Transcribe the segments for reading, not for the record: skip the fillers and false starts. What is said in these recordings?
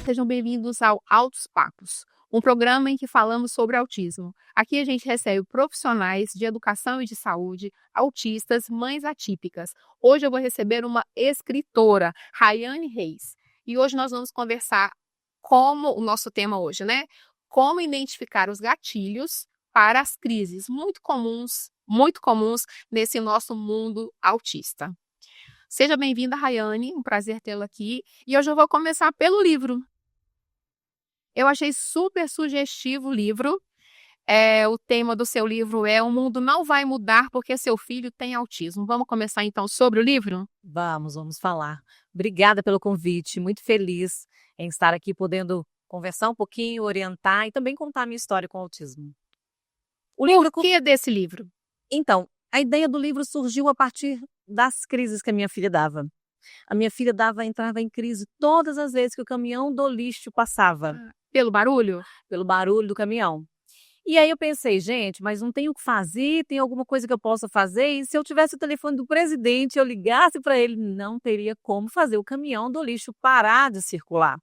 Sejam bem-vindos ao Altos Papos, um programa em que falamos sobre autismo. Aqui a gente recebe profissionais de educação e de saúde, autistas, mães atípicas. Hoje eu vou receber uma escritora, Rayane Reis. E hoje nós vamos conversar como o nosso tema hoje, né? Como identificar os gatilhos para as crises muito comuns nesse nosso mundo autista. Seja bem-vinda, Rayane, um prazer tê-la aqui. E hoje eu vou começar pelo livro. Eu achei super sugestivo o livro. O tema do seu livro é "O mundo não vai mudar porque seu filho tem autismo". Vamos começar então sobre o livro? Vamos falar. Obrigada pelo convite, muito feliz em estar aqui podendo conversar um pouquinho, orientar e também contar a minha história com o autismo. Por que desse livro? Então, a ideia do livro surgiu a partir das crises que a minha filha dava. A minha filha entrava em crise todas as vezes que o caminhão do lixo passava. Pelo barulho? Pelo barulho do caminhão. E aí eu pensei, gente, mas não tem o que fazer, tem alguma coisa que eu possa fazer? E se eu tivesse o telefone do presidente, eu ligasse para ele, não teria como fazer o caminhão do lixo parar de circular.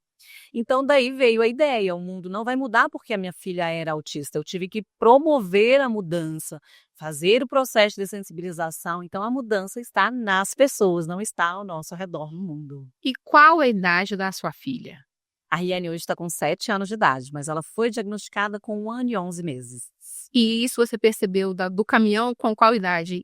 Então daí veio a ideia, o mundo não vai mudar porque a minha filha era autista. Eu tive que promover a mudança, fazer o processo de sensibilização. Então a mudança está nas pessoas, não está ao nosso redor no mundo. E qual a idade da sua filha? A Riane hoje está com 7 anos de idade, mas ela foi diagnosticada com 1 ano e 11 meses. E isso você percebeu do caminhão com qual idade?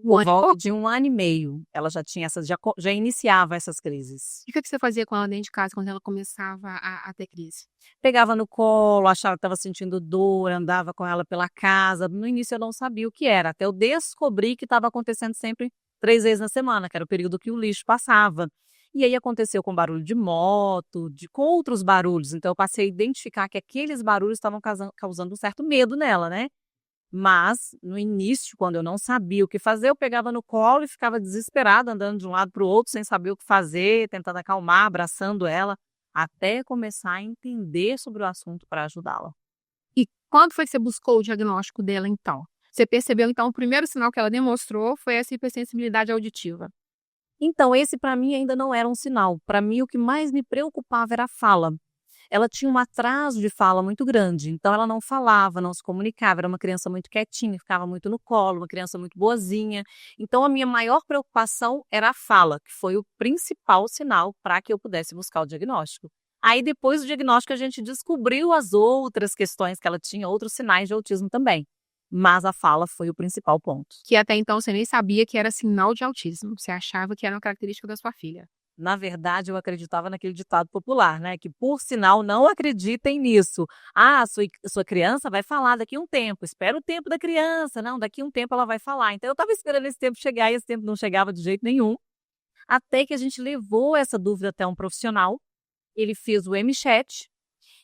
Por volta de 1 ano e meio, ela já iniciava essas crises. E o que você fazia com ela dentro de casa quando ela começava a ter crise? Pegava no colo, achava que estava sentindo dor, andava com ela pela casa. No início eu não sabia o que era, até eu descobri que estava acontecendo sempre 3 vezes na semana, que era o período que o lixo passava. E aí aconteceu com barulho de moto, com outros barulhos. Então eu passei a identificar que aqueles barulhos estavam causando um certo medo nela, né? Mas, no início, quando eu não sabia o que fazer, eu pegava no colo e ficava desesperada, andando de um lado para o outro, sem saber o que fazer, tentando acalmar, abraçando ela, até começar a entender sobre o assunto para ajudá-la. E quando foi que você buscou o diagnóstico dela, então? Você percebeu, então, o primeiro sinal que ela demonstrou foi essa hipersensibilidade auditiva. Então, esse para mim ainda não era um sinal. Para mim, o que mais me preocupava era a fala. Ela tinha um atraso de fala muito grande, então ela não falava, não se comunicava, era uma criança muito quietinha, ficava muito no colo, uma criança muito boazinha. Então a minha maior preocupação era a fala, que foi o principal sinal para que eu pudesse buscar o diagnóstico. Aí depois do diagnóstico a gente descobriu as outras questões que ela tinha, outros sinais de autismo também. Mas a fala foi o principal ponto. Que até então você nem sabia que era sinal de autismo, você achava que era uma característica da sua filha. Na verdade, eu acreditava naquele ditado popular, né? Que, por sinal, não acreditem nisso. Ah, sua criança vai falar daqui a um tempo. Espera o tempo da criança. Não, daqui a um tempo ela vai falar. Então, eu estava esperando esse tempo chegar e esse tempo não chegava de jeito nenhum. Até que a gente levou essa dúvida até um profissional. Ele fez o MChat.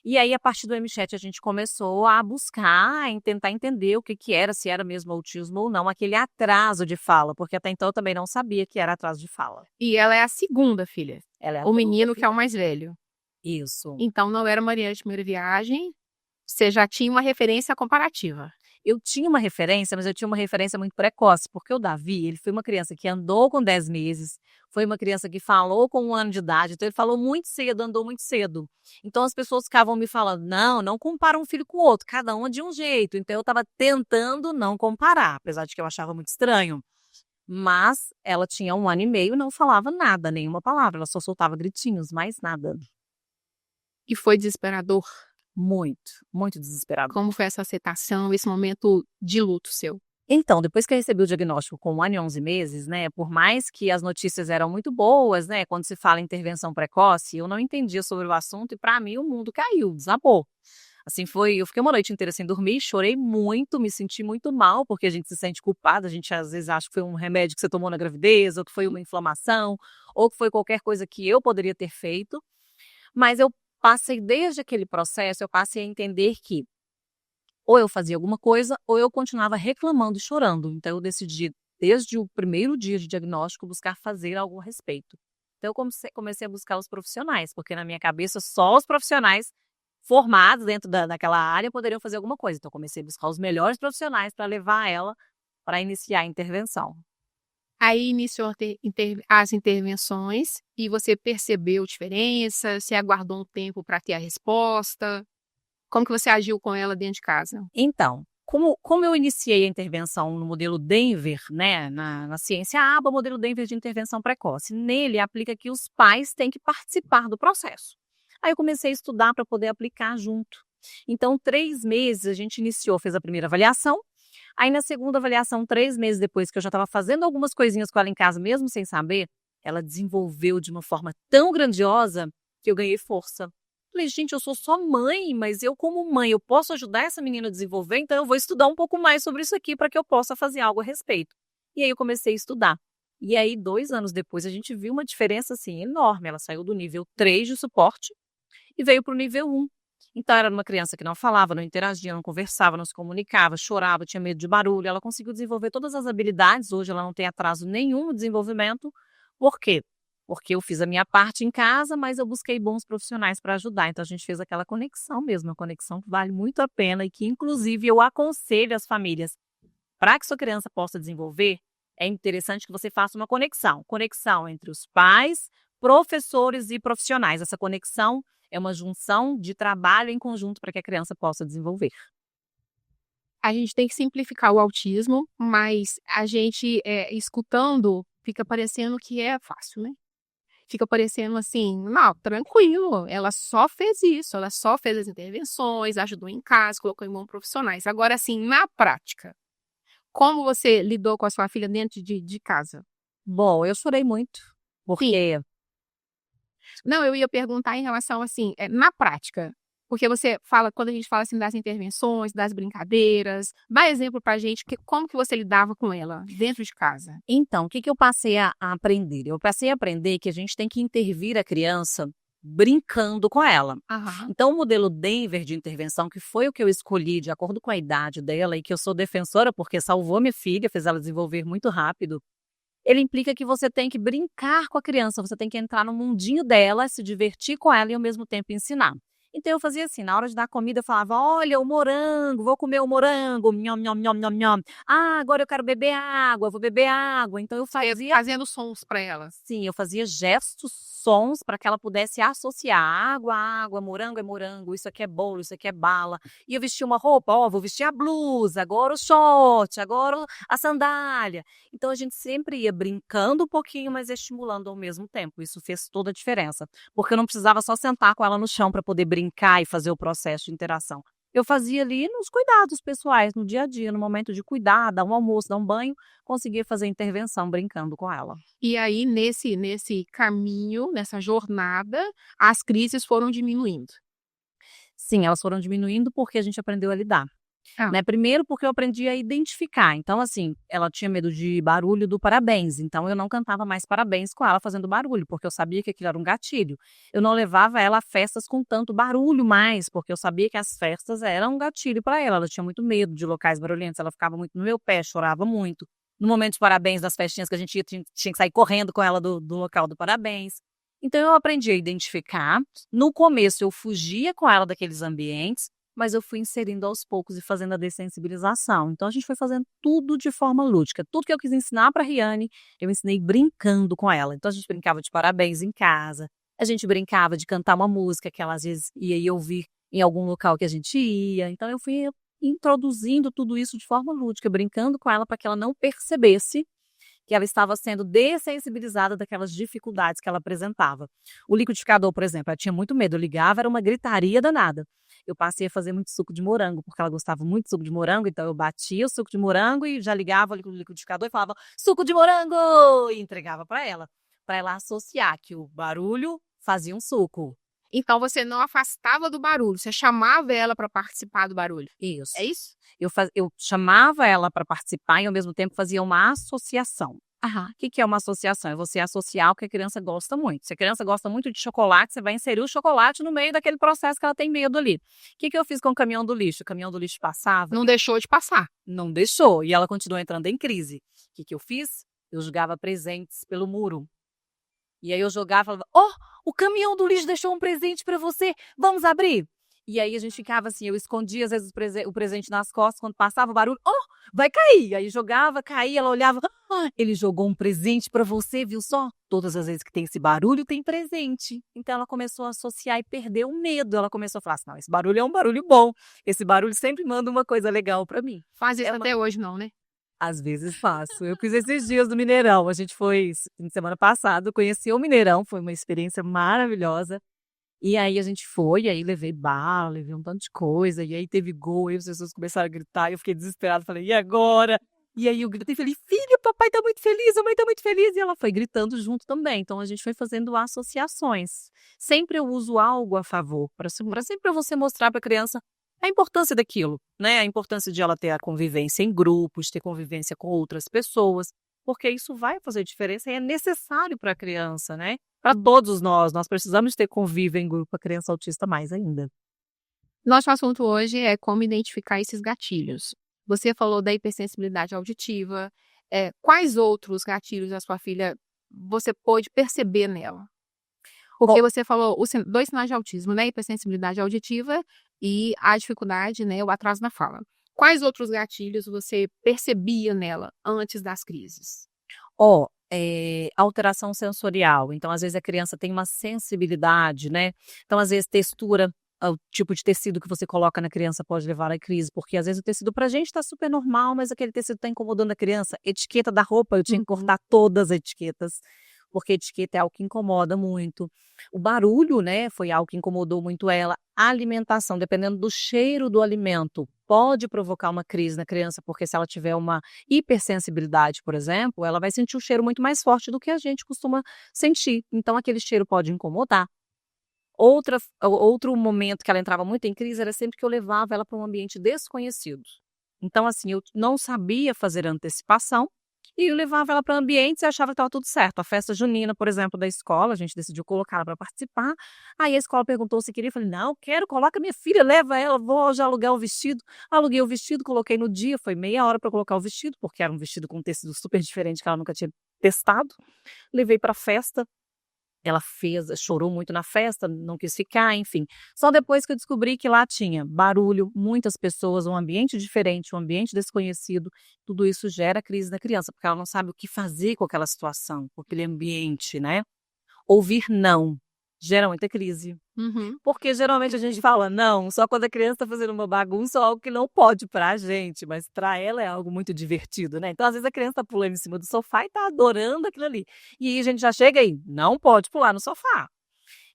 E aí, a partir do MChat, a gente começou a buscar, em tentar entender o que era, se era mesmo autismo ou não, aquele atraso de fala, porque até então eu também não sabia que era atraso de fala. E ela é a segunda filha. Ela é a O menino segunda que é o mais velho. Isso. Então não era Maria de primeira viagem, você já tinha uma referência comparativa. Eu tinha uma referência, mas eu tinha uma referência muito precoce, porque o Davi, ele foi uma criança que andou com 10 meses, foi uma criança que falou com 1 ano de idade, então ele falou muito cedo, andou muito cedo. Então as pessoas ficavam me falando, não compara um filho com o outro, cada um é de um jeito. Então eu estava tentando não comparar, apesar de que eu achava muito estranho. Mas ela tinha 1 ano e meio e não falava nada, nenhuma palavra, ela só soltava gritinhos, mais nada. E foi desesperador. Muito desesperador. Como foi essa aceitação, esse momento de luto seu? Então, depois que eu recebi o diagnóstico com 1 ano e 11 meses, né, por mais que as notícias eram muito boas, né, quando se fala em intervenção precoce, eu não entendia sobre o assunto e para mim o mundo caiu, desabou. Assim eu fiquei uma noite inteira sem dormir, chorei muito, me senti muito mal, porque a gente se sente culpada, a gente às vezes acha que foi um remédio que você tomou na gravidez, ou que foi uma inflamação, ou que foi qualquer coisa que eu poderia ter feito, mas desde aquele processo, eu passei a entender que ou eu fazia alguma coisa, ou eu continuava reclamando e chorando. Então eu decidi, desde o primeiro dia de diagnóstico, buscar fazer algo a respeito. Então eu comecei a buscar os profissionais, porque na minha cabeça só os profissionais formados dentro daquela área poderiam fazer alguma coisa. Então eu comecei a buscar os melhores profissionais para levar ela para iniciar a intervenção. Aí iniciou as intervenções e você percebeu diferença? Você aguardou um tempo para ter a resposta? Como que você agiu com ela dentro de casa? Então, como eu iniciei a intervenção no modelo Denver, né, na ciência ABA, modelo Denver de intervenção precoce, nele aplica que os pais têm que participar do processo. Aí eu comecei a estudar para poder aplicar junto. Então, 3 meses a gente iniciou, fez a primeira avaliação. Aí na segunda avaliação, 3 meses depois que eu já estava fazendo algumas coisinhas com ela em casa, mesmo sem saber, ela desenvolveu de uma forma tão grandiosa que eu ganhei força. Falei, gente, eu sou só mãe, mas eu como mãe, eu posso ajudar essa menina a desenvolver, então eu vou estudar um pouco mais sobre isso aqui para que eu possa fazer algo a respeito. E aí eu comecei a estudar. E aí, 2 anos depois, a gente viu uma diferença assim enorme. Ela saiu do nível 3 de suporte e veio para o nível 1. Então, era uma criança que não falava, não interagia, não conversava, não se comunicava, chorava, tinha medo de barulho. Ela conseguiu desenvolver todas as habilidades. Hoje, ela não tem atraso nenhum no desenvolvimento. Por quê? Porque eu fiz a minha parte em casa, mas eu busquei bons profissionais para ajudar. Então, a gente fez aquela conexão mesmo, uma conexão que vale muito a pena e que, inclusive, eu aconselho as famílias. Para que sua criança possa desenvolver, é interessante que você faça uma conexão. Conexão entre os pais, professores e profissionais. Essa conexão é uma junção de trabalho em conjunto para que a criança possa desenvolver. A gente tem que simplificar o autismo, mas a gente, escutando, fica parecendo que é fácil, né? Fica parecendo assim, não, tranquilo, ela só fez isso, ela só fez as intervenções, ajudou em casa, colocou em mãos profissionais. Agora, assim, na prática, como você lidou com a sua filha dentro de casa? Bom, eu chorei muito, Sim. porque Não, eu ia perguntar em relação, assim, na prática, porque você fala quando a gente fala, assim, das intervenções, das brincadeiras, dá exemplo pra gente como que você lidava com ela dentro de casa? então, o que eu passei a aprender? Eu passei a aprender que a gente tem que intervir a criança brincando com ela. Aham. Então, o modelo Denver de intervenção, que foi o que eu escolhi de acordo com a idade dela e que eu sou defensora porque salvou minha filha, fez ela desenvolver muito rápido, ele implica que você tem que brincar com a criança, você tem que entrar no mundinho dela, se divertir com ela e ao mesmo tempo ensinar. Então eu fazia assim, na hora de dar comida eu falava, olha o morango, vou comer o morango, nham, nham, nham, nham, nham. Ah, agora eu quero beber água, vou beber água. Então eu fazia Fazendo sons para ela. sim, eu fazia gestos, sons para que ela pudesse associar água, água, morango é morango, isso aqui é bolo, isso aqui é bala. E eu vestia uma roupa, ó, vou vestir a blusa, agora o short, agora a sandália. Então a gente sempre ia brincando um pouquinho, mas estimulando ao mesmo tempo. Isso fez toda a diferença, porque eu não precisava só sentar com ela no chão para poder brincar e fazer o processo de interação. Eu fazia ali nos cuidados pessoais, no dia a dia, no momento de cuidar, dar um almoço, dar um banho, conseguia fazer intervenção brincando com ela. E aí nesse caminho, nessa jornada, as crises foram diminuindo. Sim, elas foram diminuindo porque a gente aprendeu a lidar, Ah. né. Primeiro porque eu aprendi a identificar, então assim, ela tinha medo de barulho do parabéns, então eu não cantava mais parabéns com ela fazendo barulho, porque eu sabia que aquilo era um gatilho. Eu não levava ela a festas com tanto barulho mais, porque eu sabia que as festas eram um gatilho para ela, ela tinha muito medo de locais barulhentos, ela ficava muito no meu pé, chorava muito. No momento de parabéns, das festinhas que a gente ia, tinha que sair correndo com ela do local do parabéns. Então eu aprendi a identificar. No começo eu fugia com ela daqueles ambientes, mas eu fui inserindo aos poucos e fazendo a dessensibilização. Então a gente foi fazendo tudo de forma lúdica. Tudo que eu quis ensinar para a Riane, eu ensinei brincando com ela. Então a gente brincava de parabéns em casa, a gente brincava de cantar uma música que ela às vezes ia ouvir em algum local que a gente ia. Então eu fui introduzindo tudo isso de forma lúdica, brincando com ela para que ela não percebesse que ela estava sendo dessensibilizada daquelas dificuldades que ela apresentava. O liquidificador, por exemplo, ela tinha muito medo, eu ligava, era uma gritaria danada. Eu passei a fazer muito suco de morango, porque ela gostava muito de suco de morango, então eu batia o suco de morango e já ligava o liquidificador e falava, suco de morango! E entregava para ela associar que o barulho fazia um suco. Então você não afastava do barulho, você chamava ela para participar do barulho. Isso. É isso? Eu chamava ela para participar e ao mesmo tempo fazia uma associação. Aham. O que é uma associação? É você associar o que a criança gosta muito. Se a criança gosta muito de chocolate, você vai inserir o chocolate no meio daquele processo que ela tem medo ali. O que eu fiz com o caminhão do lixo? O caminhão do lixo passava, Não deixou de passar. não deixou, e ela continuou entrando em crise. O que eu fiz? Eu jogava presentes pelo muro. E aí eu jogava e falava, ó, o caminhão do lixo deixou um presente para você, vamos abrir? E aí a gente ficava assim, eu escondia às vezes o presente nas costas, quando passava o barulho, vai cair! Aí jogava, caía, ela olhava, ele jogou um presente pra você, viu só? Todas as vezes que tem esse barulho, tem presente. Então ela começou a associar e perdeu o medo. Ela começou a falar assim, não, esse barulho é um barulho bom. Esse barulho sempre manda uma coisa legal pra mim. Faz isso até hoje não, né? Às vezes faço. Eu fiz esses dias do Mineirão. A gente foi semana passada, conheci o Mineirão, foi uma experiência maravilhosa. E aí a gente foi, e aí levei bala, levei um tanto de coisa, e aí teve gol, aí as pessoas começaram a gritar, e eu fiquei desesperada, falei, e agora? E aí eu gritei, falei, filha, papai tá muito feliz, a mãe tá muito feliz, e ela foi gritando junto também. Então a gente foi fazendo associações. Sempre eu uso algo a favor, para sempre você mostrar para a criança a importância daquilo, né? A importância de ela ter a convivência em grupos, ter convivência com outras pessoas, porque isso vai fazer diferença e é necessário para a criança, né? Para todos nós precisamos ter convívio em grupo, a criança autista mais ainda. Nosso assunto hoje é como identificar esses gatilhos. Você falou da hipersensibilidade auditiva. Quais outros gatilhos da sua filha você pôde perceber nela? Porque você falou dois sinais de autismo, né? Hipersensibilidade auditiva e a dificuldade, né? O atraso na fala. Quais outros gatilhos você percebia nela antes das crises? Alteração sensorial. Então, às vezes, a criança tem uma sensibilidade, né? Então, às vezes, textura, o tipo de tecido que você coloca na criança pode levar à crise, porque às vezes o tecido pra gente tá super normal, mas aquele tecido tá incomodando a criança. Etiqueta da roupa, eu tinha que cortar todas as etiquetas, porque etiqueta é algo que incomoda muito. O barulho, né, foi algo que incomodou muito ela. A alimentação, dependendo do cheiro do alimento, pode provocar uma crise na criança, porque se ela tiver uma hipersensibilidade, por exemplo, ela vai sentir o cheiro muito mais forte do que a gente costuma sentir. Então, aquele cheiro pode incomodar. Outro momento que ela entrava muito em crise era sempre que eu levava ela para um ambiente desconhecido. Então, assim, eu não sabia fazer antecipação, e eu levava ela para ambientes e achava que estava tudo certo. A festa junina, por exemplo, da escola, a gente decidiu colocar ela para participar. Aí a escola perguntou se queria, eu falei, não, quero, coloca minha filha, leva ela, vou já alugar o vestido. Aluguei o vestido, coloquei no dia, foi meia hora para colocar o vestido, porque era um vestido com um tecido super diferente que ela nunca tinha testado. Levei para a festa. Ela chorou muito na festa, não quis ficar, enfim. Só depois que eu descobri que lá tinha barulho, muitas pessoas, um ambiente diferente, um ambiente desconhecido, tudo isso gera crise na criança, porque ela não sabe o que fazer com aquela situação, com aquele ambiente, né? Ouvir não gera muita crise. Porque geralmente a gente fala não, só quando a criança está fazendo uma bagunça ou algo que não pode pra gente, mas pra ela é algo muito divertido, né? Então, às vezes, a criança tá pulando em cima do sofá e tá adorando aquilo ali. E aí a gente já chega aí, não pode pular no sofá.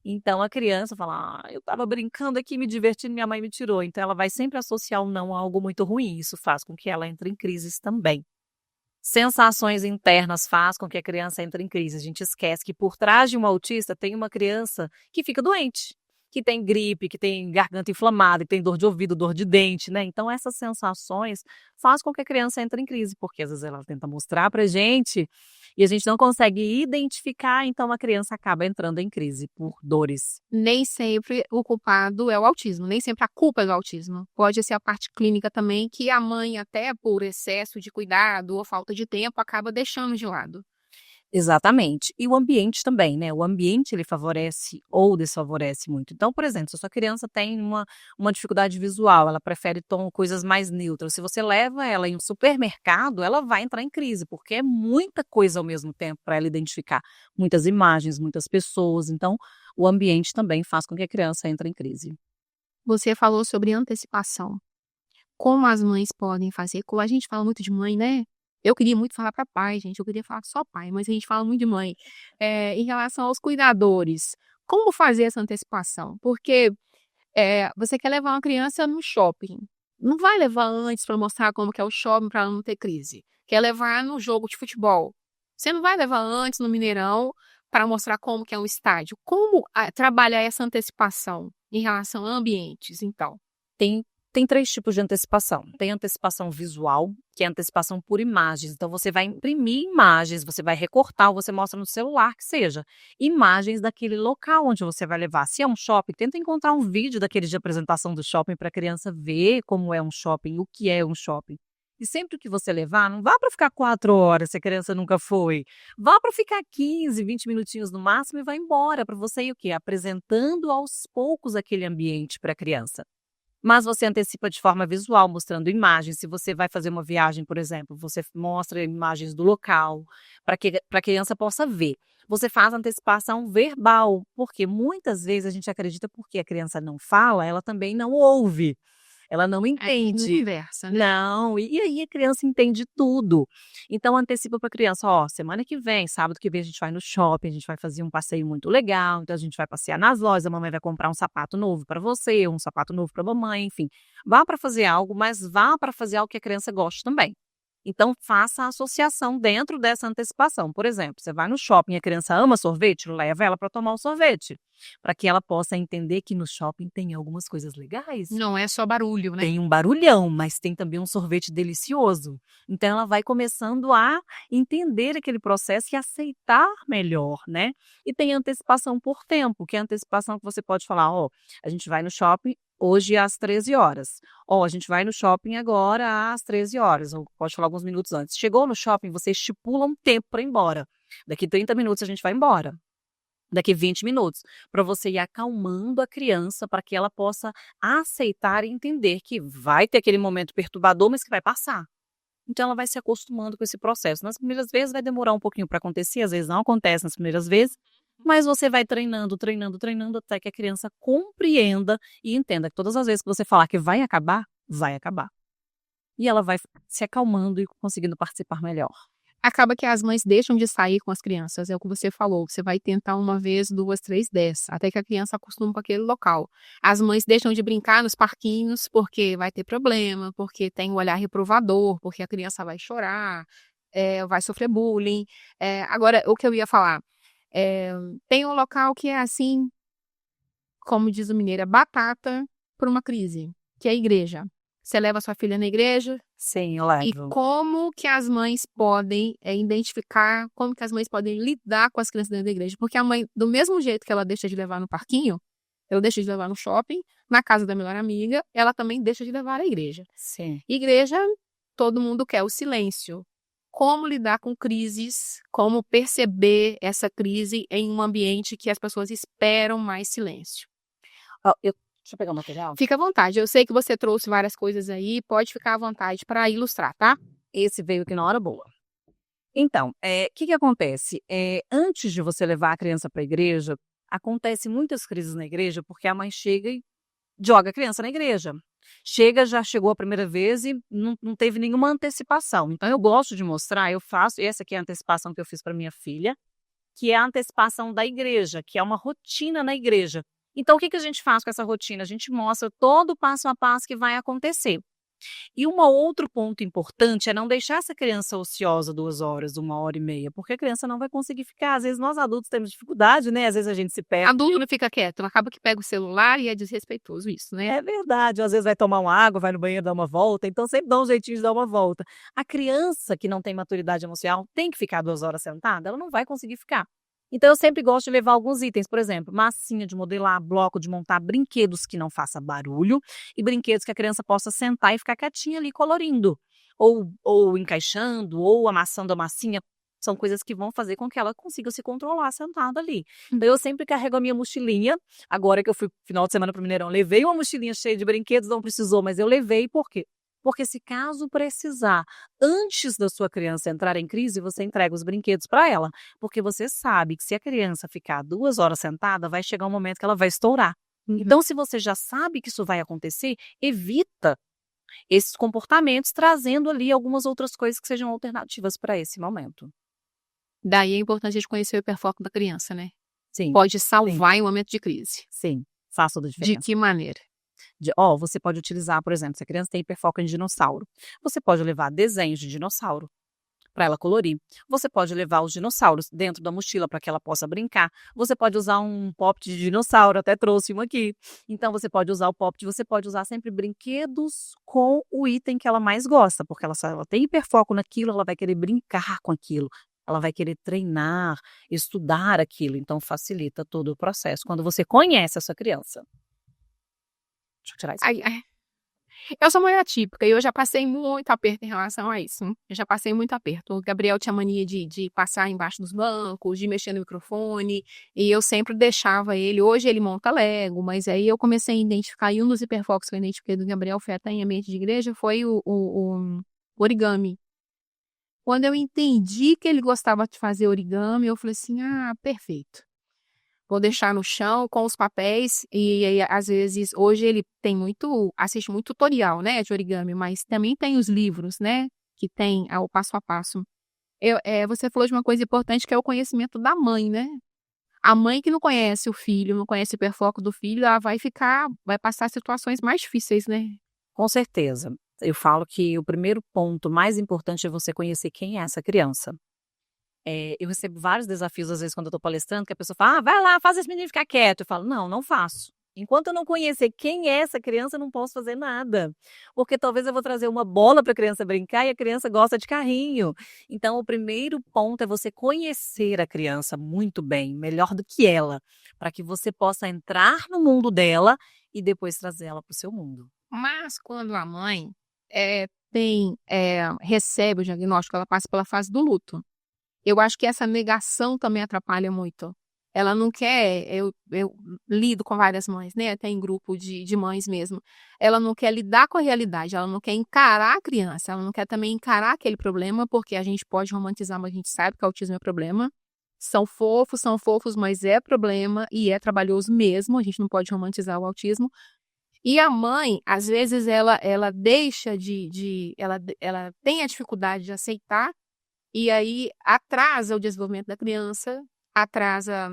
Então a criança fala, eu tava brincando aqui, me divertindo, minha mãe me tirou. Então ela vai sempre associar o não a algo muito ruim. Isso faz com que ela entre em crises também. Sensações internas faz com que a criança entre em crise. A gente esquece que por trás de um autista tem uma criança que fica doente, que tem gripe, que tem garganta inflamada, que tem dor de ouvido, dor de dente, né? Então essas sensações faz com que a criança entre em crise, porque às vezes ela tenta mostrar pra gente e a gente não consegue identificar, então a criança acaba entrando em crise por dores. Nem sempre o culpado é o autismo, nem sempre a culpa é do autismo. Pode ser a parte clínica também, que a mãe, até por excesso de cuidado ou falta de tempo, acaba deixando de lado. Exatamente. E o ambiente também, né? O ambiente ele favorece ou desfavorece muito. Então, por exemplo, se a sua criança tem uma dificuldade visual, ela prefere coisas mais neutras. Se você leva ela em um supermercado, ela vai entrar em crise, porque é muita coisa ao mesmo tempo para ela identificar. Muitas imagens, muitas pessoas. Então, o ambiente também faz com que a criança entre em crise. Você falou sobre antecipação. Como as mães podem fazer? Como a gente fala muito de mãe, né? Eu queria muito falar para pai, gente, eu queria falar só pai, mas a gente fala muito de mãe. Em relação aos cuidadores, como fazer essa antecipação? Porque você quer levar uma criança no shopping, não vai levar antes para mostrar como que é o shopping para ela não ter crise. Quer levar no jogo de futebol, você não vai levar antes no Mineirão para mostrar como que é um estádio. Como trabalhar essa antecipação em relação a ambientes, então? Tem 3 tipos de antecipação. Tem antecipação visual, que é antecipação por imagens. Então, você vai imprimir imagens, você vai recortar ou você mostra no celular, que seja, imagens daquele local onde você vai levar. Se é um shopping, tenta encontrar um vídeo daquele de apresentação do shopping para a criança ver como é um shopping, o que é um shopping. E sempre que você levar, não vá para ficar 4 horas se a criança nunca foi. Vá para ficar 15, 20 minutinhos no máximo e vai embora, para você ir o quê? Apresentando aos poucos aquele ambiente para a criança. Mas você antecipa de forma visual, mostrando imagens. Se você vai fazer uma viagem, por exemplo, você mostra imagens do local para que a criança possa ver. Você faz antecipação verbal, porque muitas vezes a gente acredita porque a criança não fala, ela também não ouve. Ela não Aí não entende. conversa, né? Não, e aí a criança entende tudo. Então antecipa para a criança, ó, semana que vem, sábado que vem a gente vai no shopping, a gente vai fazer um passeio muito legal, então a gente vai passear nas lojas, a mamãe vai comprar um sapato novo para você, um sapato novo para a mamãe, enfim. Vá para fazer algo, mas vá para fazer algo que a criança goste também. Então faça a associação dentro dessa antecipação. Por exemplo, você vai no shopping e a criança ama sorvete, leva ela para tomar um sorvete, para que ela possa entender que no shopping tem algumas coisas legais. Não é só barulho, né? Tem um barulhão, mas tem também um sorvete delicioso. Então ela vai começando a entender aquele processo e aceitar melhor, né. E tem antecipação por tempo, que é a antecipação que você pode falar: "Ó, a gente vai no shopping hoje às 13 horas. Ó, a gente vai no shopping agora às 13 horas. Ou pode falar alguns minutos antes. Chegou no shopping, você estipula um tempo para ir embora. Daqui 30 minutos a gente vai embora. Daqui 20 minutos, para você ir acalmando a criança, para que ela possa aceitar e entender que vai ter aquele momento perturbador, mas que vai passar. Então ela vai se acostumando com esse processo. Nas primeiras vezes vai demorar um pouquinho para acontecer, às vezes não acontece nas primeiras vezes, mas você vai treinando, treinando, treinando até que a criança compreenda e entenda que todas as vezes que você falar que vai acabar. E ela vai se acalmando e conseguindo participar melhor. Acaba que as mães deixam de sair com as crianças, é o que você falou, você vai tentar uma vez, 2, 3, 10, até que a criança acostuma com aquele local. As mães deixam de brincar nos parquinhos, porque vai ter problema, porque tem o olhar reprovador, porque a criança vai chorar, vai sofrer bullying. Agora, o que eu ia falar, tem um local que é assim, como diz o mineiro, é batata por uma crise, que é a igreja. Você leva sua filha na igreja, Sim, eu e levo. como que as mães podem identificar, como que as mães podem lidar com as crianças dentro da igreja? Porque a mãe, do mesmo jeito que ela deixa de levar no parquinho, ela deixa de levar no shopping, na casa da melhor amiga, ela também deixa de levar à igreja. Sim. Igreja, todo mundo quer o silêncio. Como lidar com crises, como perceber essa crise em um ambiente que as pessoas esperam mais silêncio. Ó, deixa eu pegar o material. Fica à vontade, eu sei que você trouxe várias coisas aí, pode ficar à vontade para ilustrar, tá? Esse veio aqui na hora boa. Então, que acontece? Antes de você levar a criança para a igreja, acontece muitas crises na igreja, porque a mãe chega e joga a criança na igreja. Já chegou a primeira vez e não teve nenhuma antecipação. Então eu gosto de mostrar, eu faço essa aqui é a antecipação que eu fiz para minha filha, que é a antecipação da igreja, que é uma rotina na igreja. Então o que a gente faz com essa rotina? A gente mostra todo o passo a passo que vai acontecer. E um outro ponto importante é não deixar essa criança ociosa 2 horas, 1 hora e meia, porque a criança não vai conseguir ficar. Às vezes nós adultos temos dificuldade, né, às vezes a gente se perde. Adulto não fica quieto, acaba que pega o celular e é desrespeitoso isso, né? É verdade, ou às vezes vai tomar uma água, vai no banheiro dar uma volta, então sempre dá um jeitinho de dar uma volta. A criança que não tem maturidade emocional tem que ficar 2 horas sentada, ela não vai conseguir ficar. Então eu sempre gosto de levar alguns itens, por exemplo, massinha de modelar, bloco de montar, brinquedos que não façam barulho e brinquedos que a criança possa sentar e ficar quietinha ali colorindo, ou encaixando, ou amassando a massinha. São coisas que vão fazer com que ela consiga se controlar sentada ali. Então eu sempre carrego a minha mochilinha. Agora que eu fui final de semana para o Mineirão, levei uma mochilinha cheia de brinquedos, não precisou, mas eu levei por quê? Porque se caso precisar, antes da sua criança entrar em crise, você entrega os brinquedos para ela. Porque você sabe que se a criança ficar 2 horas sentada, vai chegar um momento que ela vai estourar. Então, se você já sabe que isso vai acontecer, evita esses comportamentos, trazendo ali algumas outras coisas que sejam alternativas para esse momento. Daí é importante a gente conhecer o hiperfoco da criança, né? Sim. Pode salvar em um momento de crise. Sim, faz toda a De diferença. que maneira? Você pode utilizar, por exemplo, se a criança tem hiperfoco em dinossauro, você pode levar desenhos de dinossauro para ela colorir. Você pode levar os dinossauros dentro da mochila para que ela possa brincar. Você pode usar um pop de dinossauro, até trouxe um aqui. Então você pode usar o pop, você pode usar sempre brinquedos com o item que ela mais gosta, porque ela tem hiperfoco naquilo, ela vai querer brincar com aquilo. Ela vai querer treinar, estudar aquilo. Então facilita todo o processo quando você conhece a sua criança. Deixa eu tirar isso. Eu sou mãe atípica e eu já passei muito aperto em relação a isso. Eu já passei muito aperto. O Gabriel tinha mania de passar embaixo dos bancos, de mexer no microfone, e eu sempre deixava ele. Hoje ele monta Lego, mas aí eu comecei a identificar, e um dos hiperfocos que eu identifiquei do Gabriel foi até em ambiente de igreja, foi o origami. Quando eu entendi que ele gostava de fazer origami, eu falei assim, perfeito. Vou deixar no chão com os papéis e aí, às vezes, hoje ele assiste muito tutorial, né, de origami, mas também tem os livros, né, que tem o passo a passo. Você falou de uma coisa importante que é o conhecimento da mãe, né? A mãe que não conhece o filho, não conhece o hiperfoco do filho, ela vai passar situações mais difíceis, né? Com certeza. Eu falo que o primeiro ponto mais importante é você conhecer quem é essa criança. Eu recebo vários desafios, às vezes, quando eu estou palestrando, que a pessoa fala: vai lá, faz esse menino ficar quieto. Eu falo: não, não faço. Enquanto eu não conhecer quem é essa criança, eu não posso fazer nada. Porque talvez eu vou trazer uma bola para a criança brincar e a criança gosta de carrinho. Então, o primeiro ponto é você conhecer a criança muito bem, melhor do que ela, para que você possa entrar no mundo dela e depois trazer ela para o seu mundo. Mas quando a mãe recebe o diagnóstico, ela passa pela fase do luto. Eu acho que essa negação também atrapalha muito. Ela não quer, eu lido com várias mães, né? Até em grupo de mães mesmo. Ela não quer lidar com a realidade, ela não quer encarar a criança, ela não quer também encarar aquele problema, porque a gente pode romantizar, mas a gente sabe que o autismo é problema. São fofos, mas é problema e é trabalhoso mesmo, a gente não pode romantizar o autismo. E a mãe, às vezes, ela deixa ela tem a dificuldade de aceitar e aí atrasa o desenvolvimento da criança, atrasa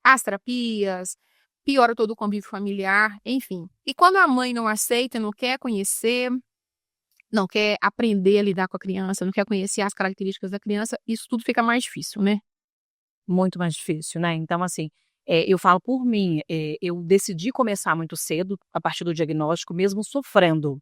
as terapias, piora todo o convívio familiar, enfim. E quando a mãe não aceita, não quer conhecer, não quer aprender a lidar com a criança, não quer conhecer as características da criança, isso tudo fica mais difícil, né? Muito mais difícil, né. Então assim, eu falo por mim, eu decidi começar muito cedo, a partir do diagnóstico, mesmo sofrendo.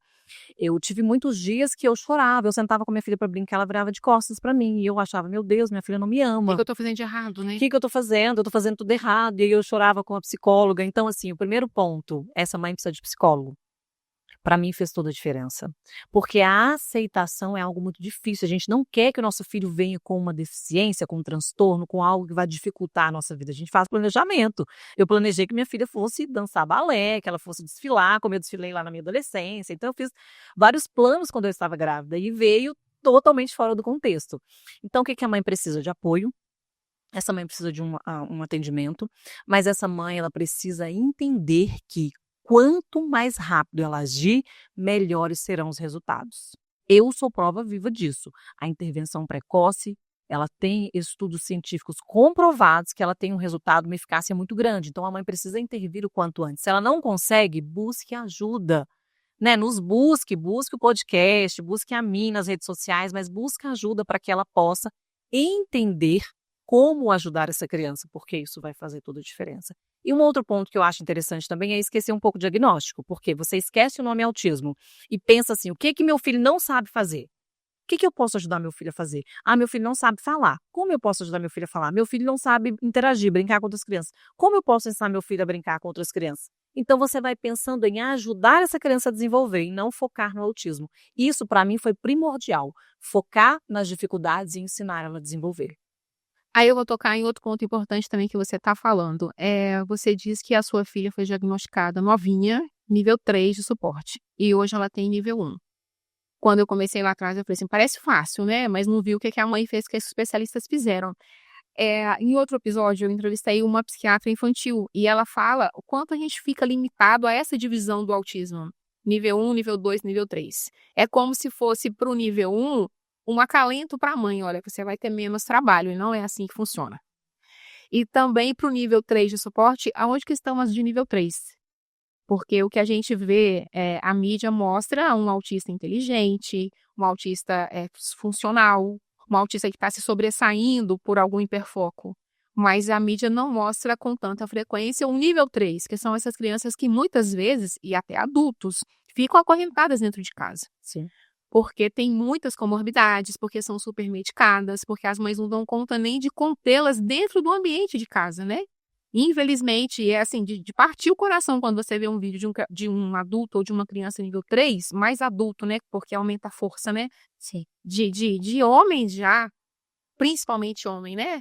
Eu tive muitos dias que eu chorava, eu sentava com minha filha para brincar, ela virava de costas para mim, e eu achava: "Meu Deus, minha filha não me O que ama. que eu tô fazendo de errado, O né? que que eu tô fazendo? Eu tô fazendo tudo errado", e aí eu chorava com a psicóloga. Então assim, o primeiro ponto, essa mãe precisa de psicólogo. Para mim fez toda a diferença, porque a aceitação é algo muito difícil, a gente não quer que o nosso filho venha com uma deficiência, com um transtorno, com algo que vai dificultar a nossa vida, a gente faz planejamento. Eu planejei que minha filha fosse dançar balé, que ela fosse desfilar, como eu desfilei lá na minha adolescência, então eu fiz vários planos quando eu estava grávida e veio totalmente fora do contexto. Então o que que a mãe precisa? De apoio, essa mãe precisa de um atendimento, mas essa mãe ela precisa entender que quanto mais rápido ela agir, melhores serão os resultados. Eu sou prova viva disso. A intervenção precoce, ela tem estudos científicos comprovados que ela tem um resultado, uma eficácia muito grande. Então a mãe precisa intervir o quanto antes. Se ela não consegue, busque ajuda. Né, busque o podcast, busque a mim nas redes sociais, mas busque ajuda para que ela possa entender como ajudar essa criança, porque isso vai fazer toda a diferença. E um outro ponto que eu acho interessante também é esquecer um pouco o diagnóstico, porque você esquece o nome autismo e pensa assim: o que que meu filho não sabe fazer? O que que eu posso ajudar meu filho a fazer? Meu filho não sabe falar. Como eu posso ajudar meu filho a falar? Meu filho não sabe interagir, brincar com outras crianças. Como eu posso ensinar meu filho a brincar com outras crianças? Então você vai pensando em ajudar essa criança a desenvolver e não focar no autismo. Isso para mim foi primordial, focar nas dificuldades e ensinar ela a desenvolver. Aí eu vou tocar em outro ponto importante também que você está falando. Você diz que a sua filha foi diagnosticada novinha, nível 3 de suporte, e hoje ela tem nível 1. Quando eu comecei lá atrás, eu falei assim, parece fácil, né? Mas não vi o que que a mãe fez, o que os especialistas fizeram. Em outro episódio, eu entrevistei uma psiquiatra infantil e ela fala o quanto a gente fica limitado a essa divisão do autismo. Nível 1, nível 2, nível 3. É como se fosse para o nível 1 um acalento para a mãe. Olha, você vai ter menos trabalho e não é assim que funciona. E também para o nível 3 de suporte, aonde que estão as de nível 3? Porque o que a gente vê, a mídia mostra um autista inteligente, um autista funcional, um autista que está se sobressaindo por algum hiperfoco. Mas a mídia não mostra com tanta frequência um nível 3, que são essas crianças que muitas vezes, e até adultos, ficam acorrentadas dentro de casa. Sim. Porque tem muitas comorbidades, porque são supermedicadas, porque as mães não dão conta nem de contê-las dentro do ambiente de casa, né? Infelizmente, é assim, de partir o coração quando você vê um vídeo de um adulto ou de uma criança nível 3, mais adulto, né? Porque aumenta a força, né? Sim. De homens já, principalmente homem, né?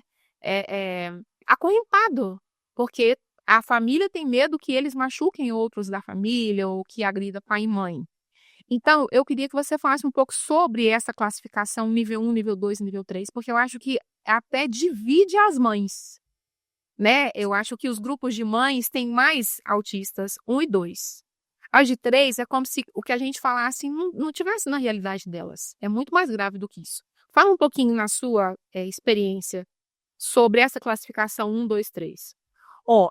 Acorrentado. Porque a família tem medo que eles machuquem outros da família ou que agrida pai e mãe. Então, eu queria que você falasse um pouco sobre essa classificação nível 1, nível 2 e nível 3, porque eu acho que até divide as mães, né? Eu acho que os grupos de mães têm mais autistas, 1 e 2. As de 3 é como se o que a gente falasse não tivesse na realidade delas. É muito mais grave do que isso. Fala um pouquinho na sua experiência sobre essa classificação 1, 2, 3.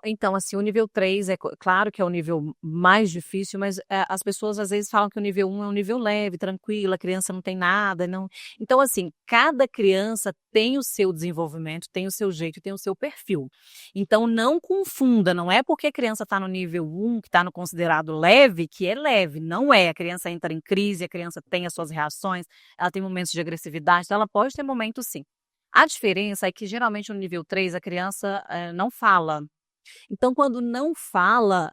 Então, assim, o nível 3 claro que é o nível mais difícil, mas as pessoas às vezes falam que o nível 1 é um nível leve, tranquilo, a criança não tem nada, não. Então, assim, cada criança tem o seu desenvolvimento, tem o seu jeito, tem o seu perfil. Então, não confunda, não é porque a criança está no nível 1, que está no considerado leve, que é leve. Não é. A criança entra em crise, a criança tem as suas reações, ela tem momentos de agressividade, então ela pode ter momentos sim. A diferença é que geralmente no nível 3 a criança não fala. Então, quando não fala,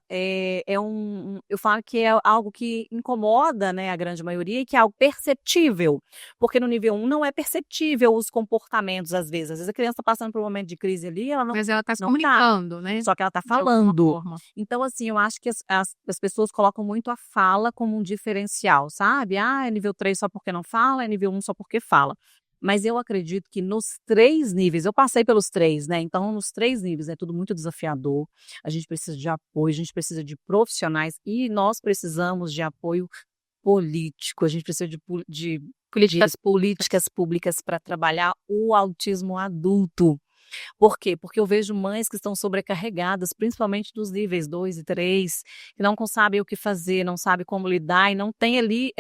eu falo que é algo que incomoda, né, a grande maioria e que é algo perceptível, porque no nível 1 não é perceptível os comportamentos às vezes. Às vezes a criança está passando por um momento de crise ali, ela Mas ela está se não tá, comunicando, né? só que ela está De alguma falando. forma. Então, assim, eu acho que as pessoas colocam muito a fala como um diferencial, sabe? É nível 3 só porque não fala, é nível 1 só porque fala. Mas eu acredito que nos 3 níveis, eu passei pelos 3, né, então nos 3 níveis é tudo muito desafiador, a gente precisa de apoio, a gente precisa de profissionais e nós precisamos de apoio político, a gente precisa de políticas públicas para trabalhar o autismo adulto. Por quê? Porque eu vejo mães que estão sobrecarregadas, principalmente dos níveis 2 e 3, que não sabem o que fazer, não sabem como lidar e não tem ali,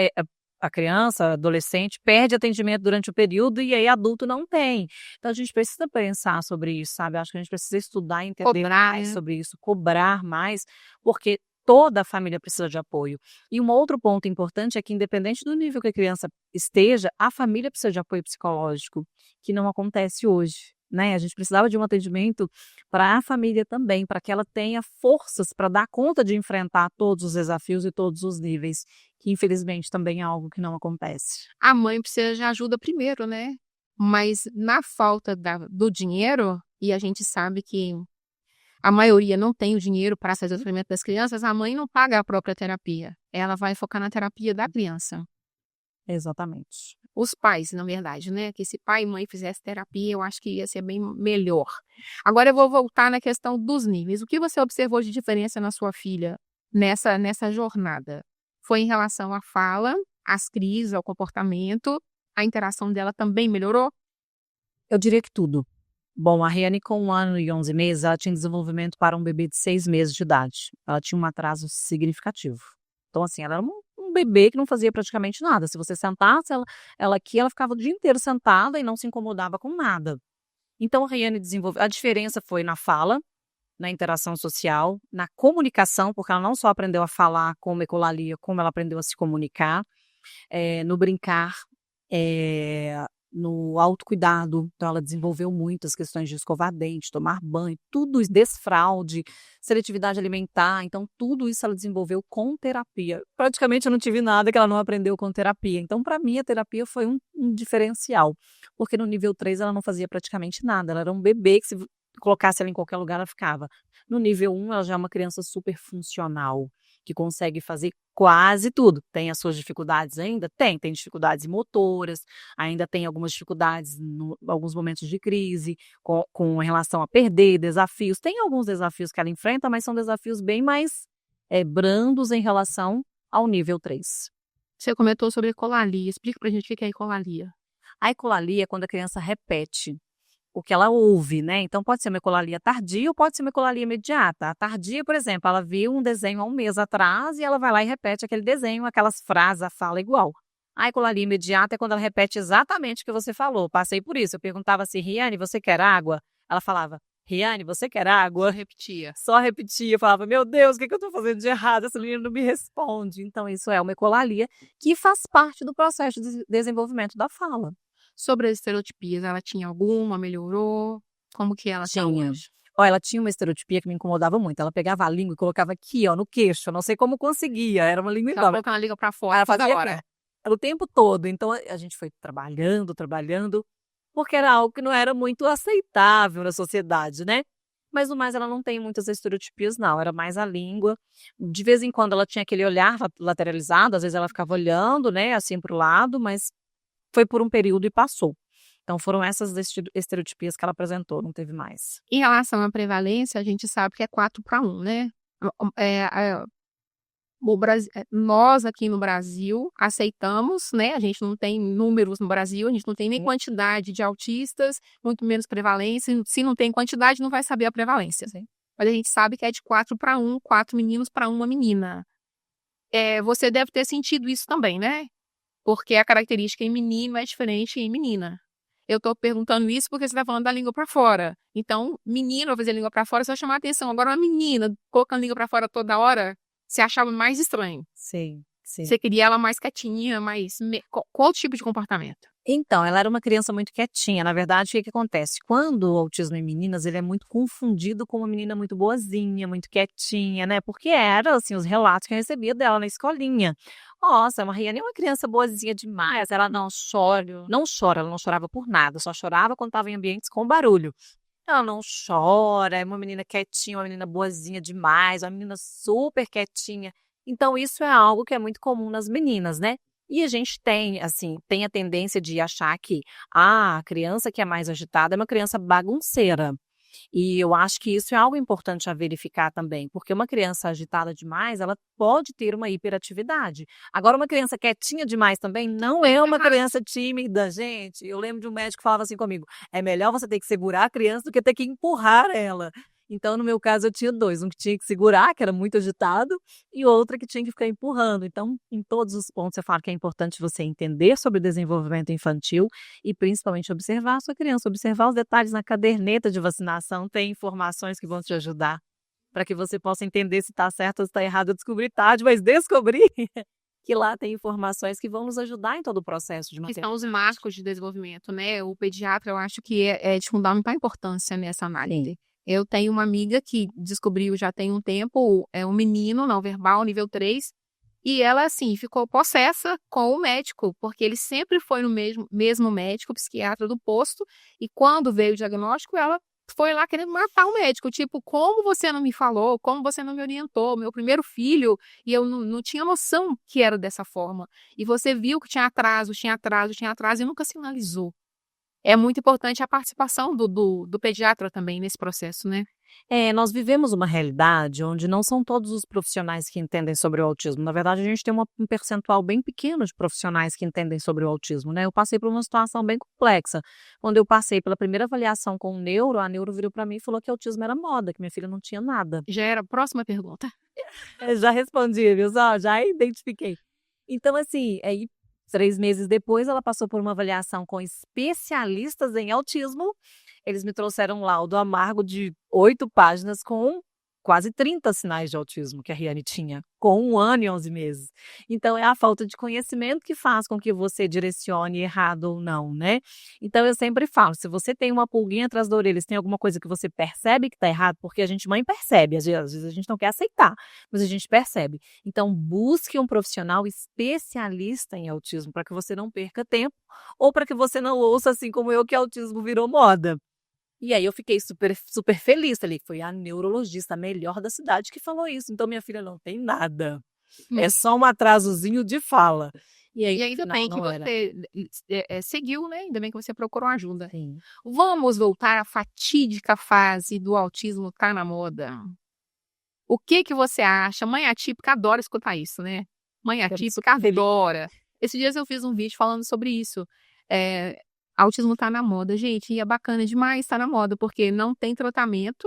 a criança, adolescente, perde atendimento durante o período e aí adulto não tem. Então a gente precisa pensar sobre isso, sabe? Acho que a gente precisa estudar e entender mais sobre isso, cobrar mais, porque toda a família precisa de apoio. E um outro ponto importante é que, independente do nível que a criança esteja, a família precisa de apoio psicológico, que não acontece hoje. Né? A gente precisava de um atendimento para a família também, para que ela tenha forças para dar conta de enfrentar todos os desafios e todos os níveis, que infelizmente também é algo que não acontece. A mãe precisa de ajuda primeiro, né? Mas na falta do dinheiro, e a gente sabe que a maioria não tem o dinheiro para fazer o tratamento das crianças, a mãe não paga a própria terapia. Ela vai focar na terapia da criança. Exatamente. Os pais, na verdade, né? Que se pai e mãe fizessem terapia, eu acho que ia ser bem melhor. Agora eu vou voltar na questão dos níveis. O que você observou de diferença na sua filha nessa jornada? Foi em relação à fala, às crises, ao comportamento? A interação dela também melhorou? Eu diria que tudo. Bom, a Riane, com 1 ano e 11 meses, ela tinha desenvolvimento para um bebê de 6 meses de idade. Ela tinha um atraso significativo. Então, assim, ela era um bebê que não fazia praticamente nada. Se você sentasse ela aqui, ela ficava o dia inteiro sentada e não se incomodava com nada. Então, a Riane desenvolveu. A diferença foi na fala, na interação social, na comunicação, porque ela não só aprendeu a falar como ecolalia, como ela aprendeu a se comunicar, no brincar, no autocuidado. Então, ela desenvolveu muito as questões de escovar dente, tomar banho, tudo isso, desfraude, seletividade alimentar. Então, tudo isso ela desenvolveu com terapia. Praticamente eu não tive nada que ela não aprendeu com terapia. Então, para mim, a terapia foi um diferencial, porque no nível 3 ela não fazia praticamente nada. Ela era um bebê que se colocasse ela em qualquer lugar, ela ficava. No nível 1, ela já é uma criança super funcional, que consegue fazer quase tudo. Tem as suas dificuldades ainda? Tem dificuldades motoras, ainda tem algumas dificuldades em alguns momentos de crise, com relação a perder, desafios. Tem alguns desafios que ela enfrenta, mas são desafios bem mais brandos em relação ao nível 3. Você comentou sobre ecolalia. Explica pra gente o que é ecolalia. A ecolalia é quando a criança repete o que ela ouve, né? Então pode ser uma ecolalia tardia ou pode ser uma ecolalia imediata. A tardia, por exemplo, ela viu um desenho há um mês atrás e ela vai lá e repete aquele desenho, aquelas frases, a fala igual. A ecolalia imediata é quando ela repete exatamente o que você falou. Passei por isso. Eu perguntava assim, Riane, você quer água? Ela falava, Riane, você quer água? Repetia. Só repetia, falava, meu Deus, o que eu estou fazendo de errado? Essa menina não me responde. Então isso é uma ecolalia que faz parte do processo de desenvolvimento da fala. Sobre as estereotipias, ela tinha alguma? Melhorou? Como que ela está hoje? Ó, ela tinha uma estereotipia que me incomodava muito. Ela pegava a língua e colocava aqui, ó, no queixo. Eu não sei como conseguia. Era uma língua Ela enorme. colocando a língua pra Aí fora ela toda fazia hora. aqui, ó, o tempo todo. Então a gente foi trabalhando, porque era algo que não era muito aceitável na sociedade, né? Mas no mais ela não tem muitas estereotipias, não. Era mais a língua. De vez em quando ela tinha aquele olhar lateralizado, às vezes ela ficava olhando, né, assim pro lado, mas foi por um período e passou. Então foram essas estereotipias que ela apresentou, não teve mais. Em relação à prevalência, a gente sabe que é 4-1, né? Nós aqui no Brasil aceitamos, né? A gente não tem números no Brasil, a gente não tem nem quantidade de autistas, muito menos prevalência. Se não tem quantidade, não vai saber a prevalência. Sim. Mas a gente sabe que é de 4-1, 4 meninos para uma menina. Você deve ter sentido isso também, né? Porque a característica em menino é diferente em menina. Eu tô perguntando isso porque você tá falando da língua para fora. Então, menino vai fazer a língua para fora, só chamar a atenção. Agora, uma menina colocando a língua para fora toda hora, você achava mais estranho. Sim, sim. Você queria ela mais quietinha, qual tipo de comportamento? Então, ela era uma criança muito quietinha. Na verdade, o que acontece? Quando o autismo em meninas, ele é muito confundido com uma menina muito boazinha, muito quietinha, né? Porque era, assim, os relatos que eu recebia dela na escolinha. Nossa, a Mariana é uma criança boazinha demais. Ela não chora. Não chora, ela não chorava por nada. Só chorava quando estava em ambientes com barulho. Ela não chora, é uma menina quietinha, uma menina boazinha demais, uma menina super quietinha. Então, isso é algo que é muito comum nas meninas, né? E a gente tem, assim, tem a tendência de achar que a criança que é mais agitada é uma criança bagunceira. E eu acho que isso é algo importante a verificar também, porque uma criança agitada demais, ela pode ter uma hiperatividade. Agora, uma criança quietinha demais também não é uma criança tímida, gente. Eu lembro de um médico que falava assim comigo: é melhor você ter que segurar a criança do que ter que empurrar ela. Então, no meu caso, eu tinha dois, um que tinha que segurar, que era muito agitado, e outra que tinha que ficar empurrando. Então, em todos os pontos, eu falo que é importante você entender sobre o desenvolvimento infantil e principalmente observar a sua criança, observar os detalhes na caderneta de vacinação, tem informações que vão te ajudar para que você possa entender se está certo ou se está errado. Eu descobri tarde, mas descobri que lá tem informações que vão nos ajudar em todo o processo de Que maternidade. são os marcos de desenvolvimento, né? O pediatra, eu acho que é de fundamental importância nessa análise. Eu tenho uma amiga que descobriu já tem um tempo, um menino não verbal, nível 3, e ela, assim, ficou possessa com o médico, porque ele sempre foi no mesmo médico, psiquiatra do posto, e quando veio o diagnóstico, ela foi lá querendo matar o médico, tipo, como você não me falou, como você não me orientou, meu primeiro filho, e eu não tinha noção que era dessa forma. E você viu que tinha atraso, e nunca sinalizou. É muito importante a participação do pediatra também nesse processo, né? Nós vivemos uma realidade onde não são todos os profissionais que entendem sobre o autismo. Na verdade, a gente tem um percentual bem pequeno de profissionais que entendem sobre o autismo, né? Eu passei por uma situação bem complexa. Quando eu passei pela primeira avaliação com o neuro, a neuro virou para mim e falou que autismo era moda, que minha filha não tinha nada. Já era a próxima pergunta. Já respondi, viu só? Já identifiquei. Então, assim, aí 3 meses depois, ela passou por uma avaliação com especialistas em autismo. Eles me trouxeram um laudo amargo de 8 páginas com quase 30 sinais de autismo que a Riane tinha, com 1 ano e 11 meses. Então, é a falta de conhecimento que faz com que você direcione errado ou não, né? Então, eu sempre falo, se você tem uma pulguinha atrás da orelha, se tem alguma coisa que você percebe que está errado, porque a gente mãe percebe, às vezes a gente não quer aceitar, mas a gente percebe. Então, busque um profissional especialista em autismo para que você não perca tempo ou para que você não ouça, assim como eu, que autismo virou moda. E aí eu fiquei super, super feliz ali. Foi a neurologista, a melhor da cidade, que falou isso. Então, minha filha não tem nada. É só um atrasozinho de fala. E aí, E ainda bem que não era. você seguiu, né? Ainda bem que você procurou ajuda. Sim. Vamos voltar à fatídica fase do autismo tá na moda. O que você acha? Mãe atípica adora escutar isso, né? Mãe atípica adora. Esses dias eu fiz um vídeo falando sobre isso. Autismo tá na moda, gente, e é bacana demais tá na moda, porque não tem tratamento,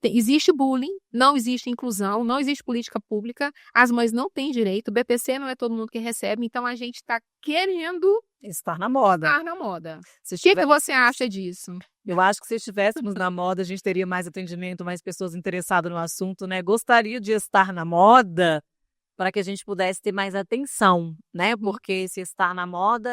existe bullying, não existe inclusão, não existe política pública, as mães não têm direito, o BPC não é todo mundo que recebe, então a gente tá querendo estar na moda. estar na moda. O que você acha disso? Eu acho que se estivéssemos na moda, a gente teria mais atendimento, mais pessoas interessadas no assunto, né? Gostaria de estar na moda para que a gente pudesse ter mais atenção, né? Porque se estar na moda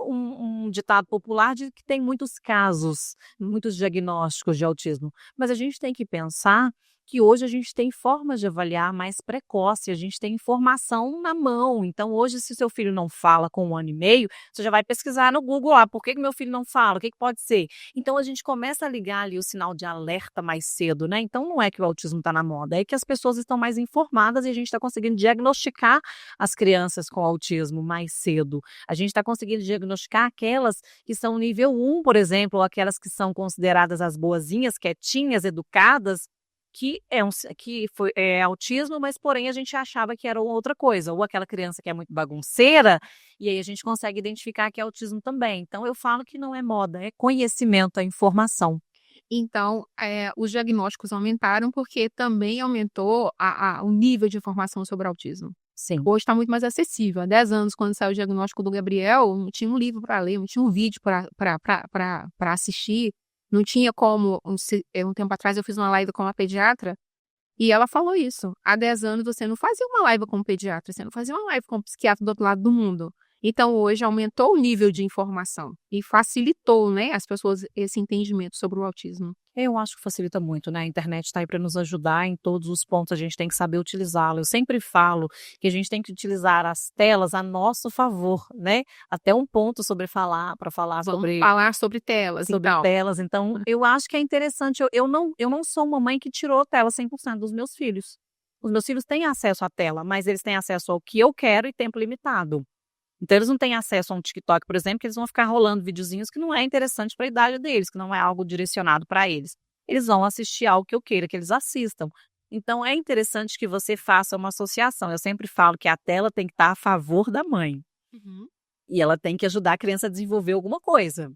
um ditado popular de que tem muitos casos, muitos diagnósticos de autismo, mas a gente tem que pensar que hoje a gente tem formas de avaliar mais precoce, a gente tem informação na mão. Então, hoje, se o seu filho não fala com 1 ano e meio, você já vai pesquisar no Google lá, por que meu filho não fala? O que pode ser? Então, a gente começa a ligar ali o sinal de alerta mais cedo, né? Então, não é que o autismo está na moda, é que as pessoas estão mais informadas e a gente está conseguindo diagnosticar as crianças com autismo mais cedo. A gente está conseguindo diagnosticar aquelas que são nível 1, por exemplo, ou aquelas que são consideradas as boazinhas, quietinhas, educadas, que é autismo, mas porém a gente achava que era outra coisa, ou aquela criança que é muito bagunceira, e aí a gente consegue identificar que é autismo também. Então eu falo que não é moda, é conhecimento, é informação. Então, os diagnósticos aumentaram porque também aumentou o nível de informação sobre autismo. Sim. Hoje está muito mais acessível. Há 10 anos, quando saiu o diagnóstico do Gabriel, não tinha um livro para ler, não tinha um vídeo para assistir, não tinha como. Um tempo atrás eu fiz uma live com uma pediatra e ela falou isso. Há 10 anos você não fazia uma live com um pediatra, você não fazia uma live com um psiquiatra do outro lado do mundo. Então, hoje aumentou o nível de informação e facilitou, né, as pessoas esse entendimento sobre o autismo. Eu acho que facilita muito, né? A internet está aí para nos ajudar em todos os pontos, a gente tem que saber utilizá-la. Eu sempre falo que a gente tem que utilizar as telas a nosso favor, né? Até um ponto para falar Vamos sobre falar sobre telas, então. telas. Então, eu acho que é interessante. Eu não sou uma mãe que tirou a tela 100% dos meus filhos. Os meus filhos têm acesso à tela, mas eles têm acesso ao que eu quero e tempo limitado. Então, eles não têm acesso a um TikTok, por exemplo, que eles vão ficar rolando videozinhos que não é interessante para a idade deles, que não é algo direcionado para eles. Eles vão assistir algo que eu queira que eles assistam. Então, é interessante que você faça uma associação. Eu sempre falo que a tela tem que estar a favor da mãe. Uhum. E ela tem que ajudar a criança a desenvolver alguma coisa.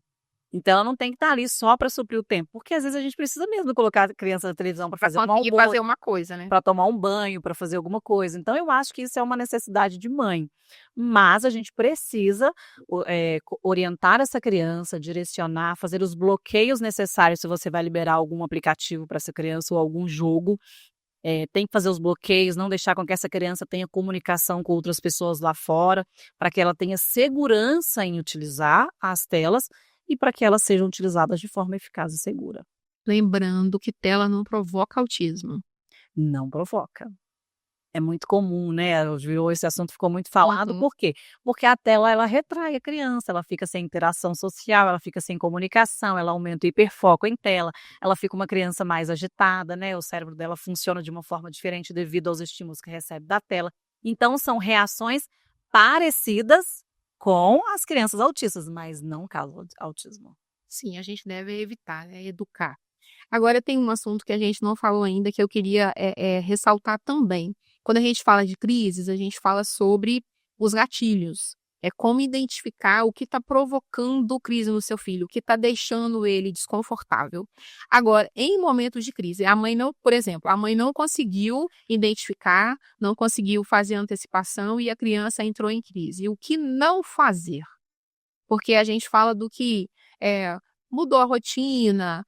Então, ela não tem que estar ali só para suprir o tempo, porque às vezes a gente precisa mesmo colocar a criança na televisão para fazer Conseguir fazer uma coisa, né? para tomar um banho, para fazer alguma coisa. Então, eu acho que isso é uma necessidade de mãe. Mas a gente precisa orientar essa criança, direcionar, fazer os bloqueios necessários se você vai liberar algum aplicativo para essa criança ou algum jogo. Tem que fazer os bloqueios, não deixar com que essa criança tenha comunicação com outras pessoas lá fora, para que ela tenha segurança em utilizar as telas e para que elas sejam utilizadas de forma eficaz e segura. Lembrando que tela não provoca autismo. Não provoca. É muito comum, né? Esse assunto ficou muito falado. Uhum. Por quê? Porque a tela, ela retrai a criança, ela fica sem interação social, ela fica sem comunicação, ela aumenta o hiperfoco em tela, ela fica uma criança mais agitada, né? O cérebro dela funciona de uma forma diferente devido aos estímulos que recebe da tela. Então, são reações parecidas com as crianças autistas, mas não causam autismo. Sim, a gente deve evitar, né? Educar. Agora tem um assunto que a gente não falou ainda que eu queria ressaltar também. Quando a gente fala de crises, a gente fala sobre os gatilhos. É como identificar o que está provocando crise no seu filho, o que está deixando ele desconfortável. Agora, em momentos de crise, a mãe não, por exemplo, a mãe não conseguiu identificar, não conseguiu fazer antecipação e a criança entrou em crise. O que não fazer? Porque a gente fala do que mudou a rotina,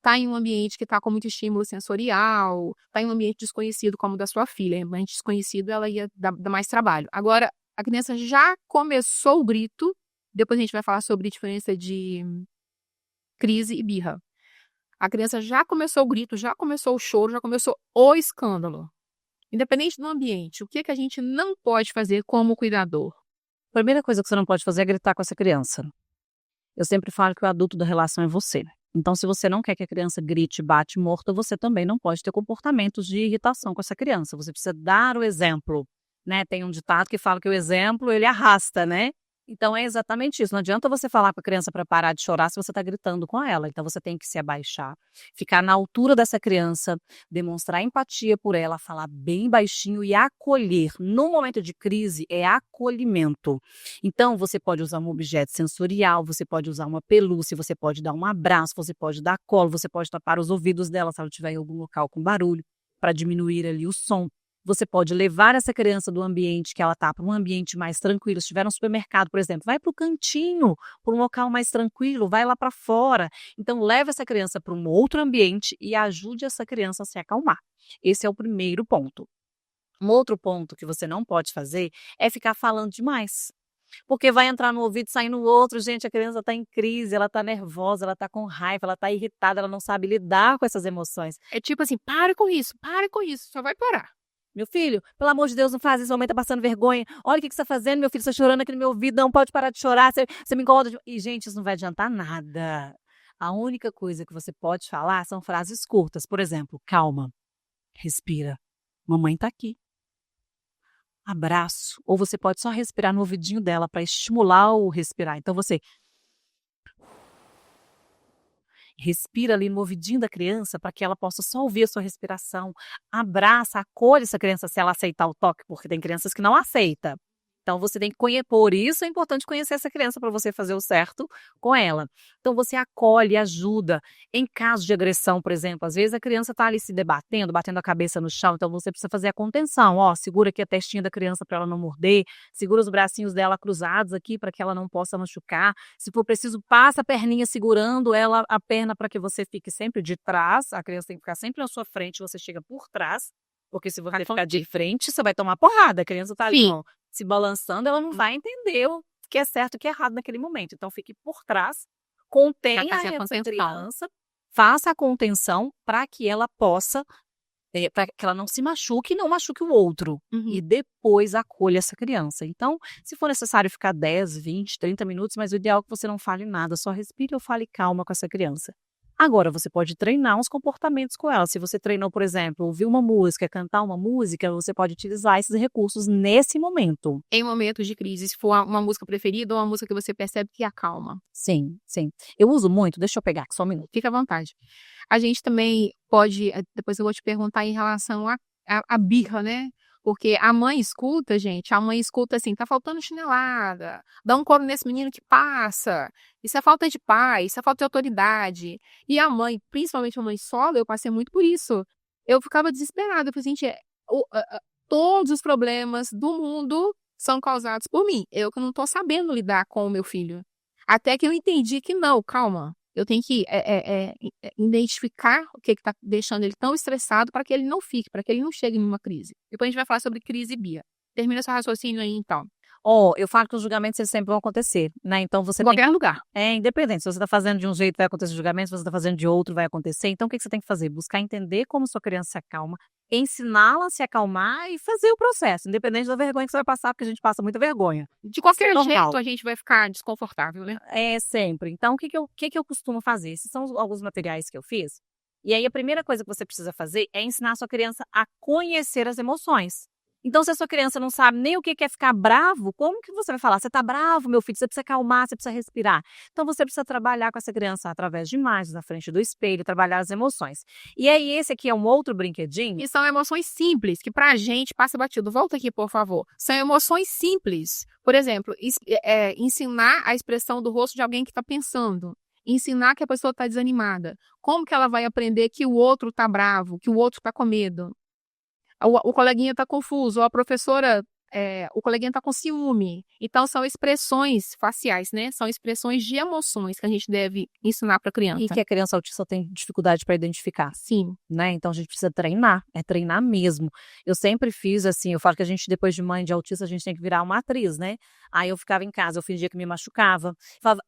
tá em um ambiente que está com muito estímulo sensorial, tá em um ambiente desconhecido como o da sua filha. Em ambiente desconhecido, ela ia dar mais trabalho. Agora, a criança já começou o grito, depois a gente vai falar sobre a diferença de crise e birra. A criança já começou o grito, já começou o choro, já começou o escândalo. Independente do ambiente, o que a gente não pode fazer como cuidador? A primeira coisa que você não pode fazer é gritar com essa criança. Eu sempre falo que o adulto da relação é você. Então, se você não quer que a criança grite, bate, morta, você também não pode ter comportamentos de irritação com essa criança. Você precisa dar o exemplo, né? Tem um ditado que fala que o exemplo, ele arrasta, né? Então, é exatamente isso. Não adianta você falar com a criança para parar de chorar se você está gritando com ela. Então, você tem que se abaixar, ficar na altura dessa criança, demonstrar empatia por ela, falar bem baixinho e acolher. No momento de crise, é acolhimento. Então, você pode usar um objeto sensorial, você pode usar uma pelúcia, você pode dar um abraço, você pode dar colo, você pode tapar os ouvidos dela se ela estiver em algum local com barulho, para diminuir ali o som. Você pode levar essa criança do ambiente que ela está para um ambiente mais tranquilo. Se estiver no supermercado, por exemplo, vai para o cantinho, para um local mais tranquilo, vai lá para fora. Então, leve essa criança para um outro ambiente e ajude essa criança a se acalmar. Esse é o primeiro ponto. Um outro ponto que você não pode fazer é ficar falando demais. Porque vai entrar no ouvido e sair no outro. Gente, a criança está em crise, ela está nervosa, ela está com raiva, ela está irritada, ela não sabe lidar com essas emoções. É tipo assim, para com isso, só vai piorar. Meu filho, pelo amor de Deus, não faz isso, sua mãe tá passando vergonha. Olha o que você tá fazendo, meu filho, você tá chorando aqui no meu ouvido, não pode parar de chorar, você me incomoda. E, gente, isso não vai adiantar nada. A única coisa que você pode falar são frases curtas. Por exemplo, calma, respira, mamãe tá aqui. Abraço. Ou você pode só respirar no ouvidinho dela para estimular o respirar. Então você respira ali no ouvidinho da criança para que ela possa só ouvir a sua respiração. Abraça, acolhe essa criança se ela aceitar o toque, porque tem crianças que não aceitam. Então você tem que conhecer, por isso é importante conhecer essa criança para você fazer o certo com ela. Então você acolhe, ajuda. Em caso de agressão, por exemplo, às vezes a criança está ali se debatendo, batendo a cabeça no chão, então você precisa fazer a contenção. Ó, segura aqui a testinha da criança para ela não morder, segura os bracinhos dela cruzados aqui para que ela não possa machucar. Se for preciso, passa a perninha segurando ela, a perna para que você fique sempre de trás. A criança tem que ficar sempre na sua frente, você chega por trás. Porque se você ficar de frente, você vai tomar porrada. A criança está ali, ó, se balançando, ela não vai entender o que é certo e o que é errado naquele momento. Então, fique por trás, contenha essa criança, faça a contenção para que ela possa, para que ela não se machuque e não machuque o outro. E depois acolha essa criança. Então, se for necessário ficar 10, 20, 30 minutos, mas o ideal é que você não fale nada, só respire ou fale calma com essa criança. Agora, você pode treinar uns comportamentos com ela. Se você treinou, por exemplo, ouvir uma música, cantar uma música, você pode utilizar esses recursos nesse momento. Em momentos de crise, se for uma música preferida ou uma música que você percebe que acalma. Sim, sim. Eu uso muito, deixa eu pegar aqui só um minuto. Fica à vontade. A gente também pode, depois eu vou te perguntar em relação à birra, né? Porque a mãe escuta, gente, a mãe escuta assim, tá faltando chinelada, dá um couro nesse menino que passa, isso é falta de pai, isso é falta de autoridade. E a mãe, principalmente a mãe solo, eu passei muito por isso. Eu ficava desesperada, eu falei, gente, todos os problemas do mundo são causados por mim. Eu que não tô sabendo lidar com o meu filho. Até que eu entendi que não, calma. Eu tenho que identificar o que está deixando ele tão estressado para que ele não fique, para que ele não chegue numa crise. Depois a gente vai falar sobre crise Bia. Termina seu raciocínio aí, então. Eu falo que os julgamentos eles sempre vão acontecer, né? Então você em qualquer lugar. É independente. Se você está fazendo de um jeito, vai acontecer julgamento. Se você está fazendo de outro, vai acontecer. Então, o que você tem que fazer? Buscar entender como sua criança se acalma, ensiná-la a se acalmar e fazer o processo, independente da vergonha que você vai passar, porque a gente passa muita vergonha. De qualquer jeito, a gente vai ficar desconfortável, né? É, sempre. Então, o que eu costumo fazer? Esses são alguns materiais que eu fiz. E aí, a primeira coisa que você precisa fazer é ensinar a sua criança a conhecer as emoções. Então, se a sua criança não sabe nem o que é ficar bravo, como que você vai falar? Você tá bravo, meu filho, você precisa acalmar, você precisa respirar. Então, você precisa trabalhar com essa criança através de imagens, na frente do espelho, trabalhar as emoções. E aí, esse aqui é um outro brinquedinho. E são emoções simples, que pra gente passa batido. Volta aqui, por favor. São emoções simples. Por exemplo, ensinar a expressão do rosto de alguém que tá pensando. Ensinar que a pessoa tá desanimada. Como que ela vai aprender que o outro tá bravo, que o outro tá com medo? O coleguinha está confuso, ou a professora, o coleguinha está com ciúme. Então, são expressões faciais, né? São expressões de emoções que a gente deve ensinar para a criança. E que a criança autista tem dificuldade para identificar. Sim. Né? Então, a gente precisa treinar, treinar mesmo. Eu sempre fiz assim, eu falo que a gente, depois de mãe de autista, a gente tem que virar uma atriz, né? Aí eu ficava em casa, eu fingia que me machucava. Falava,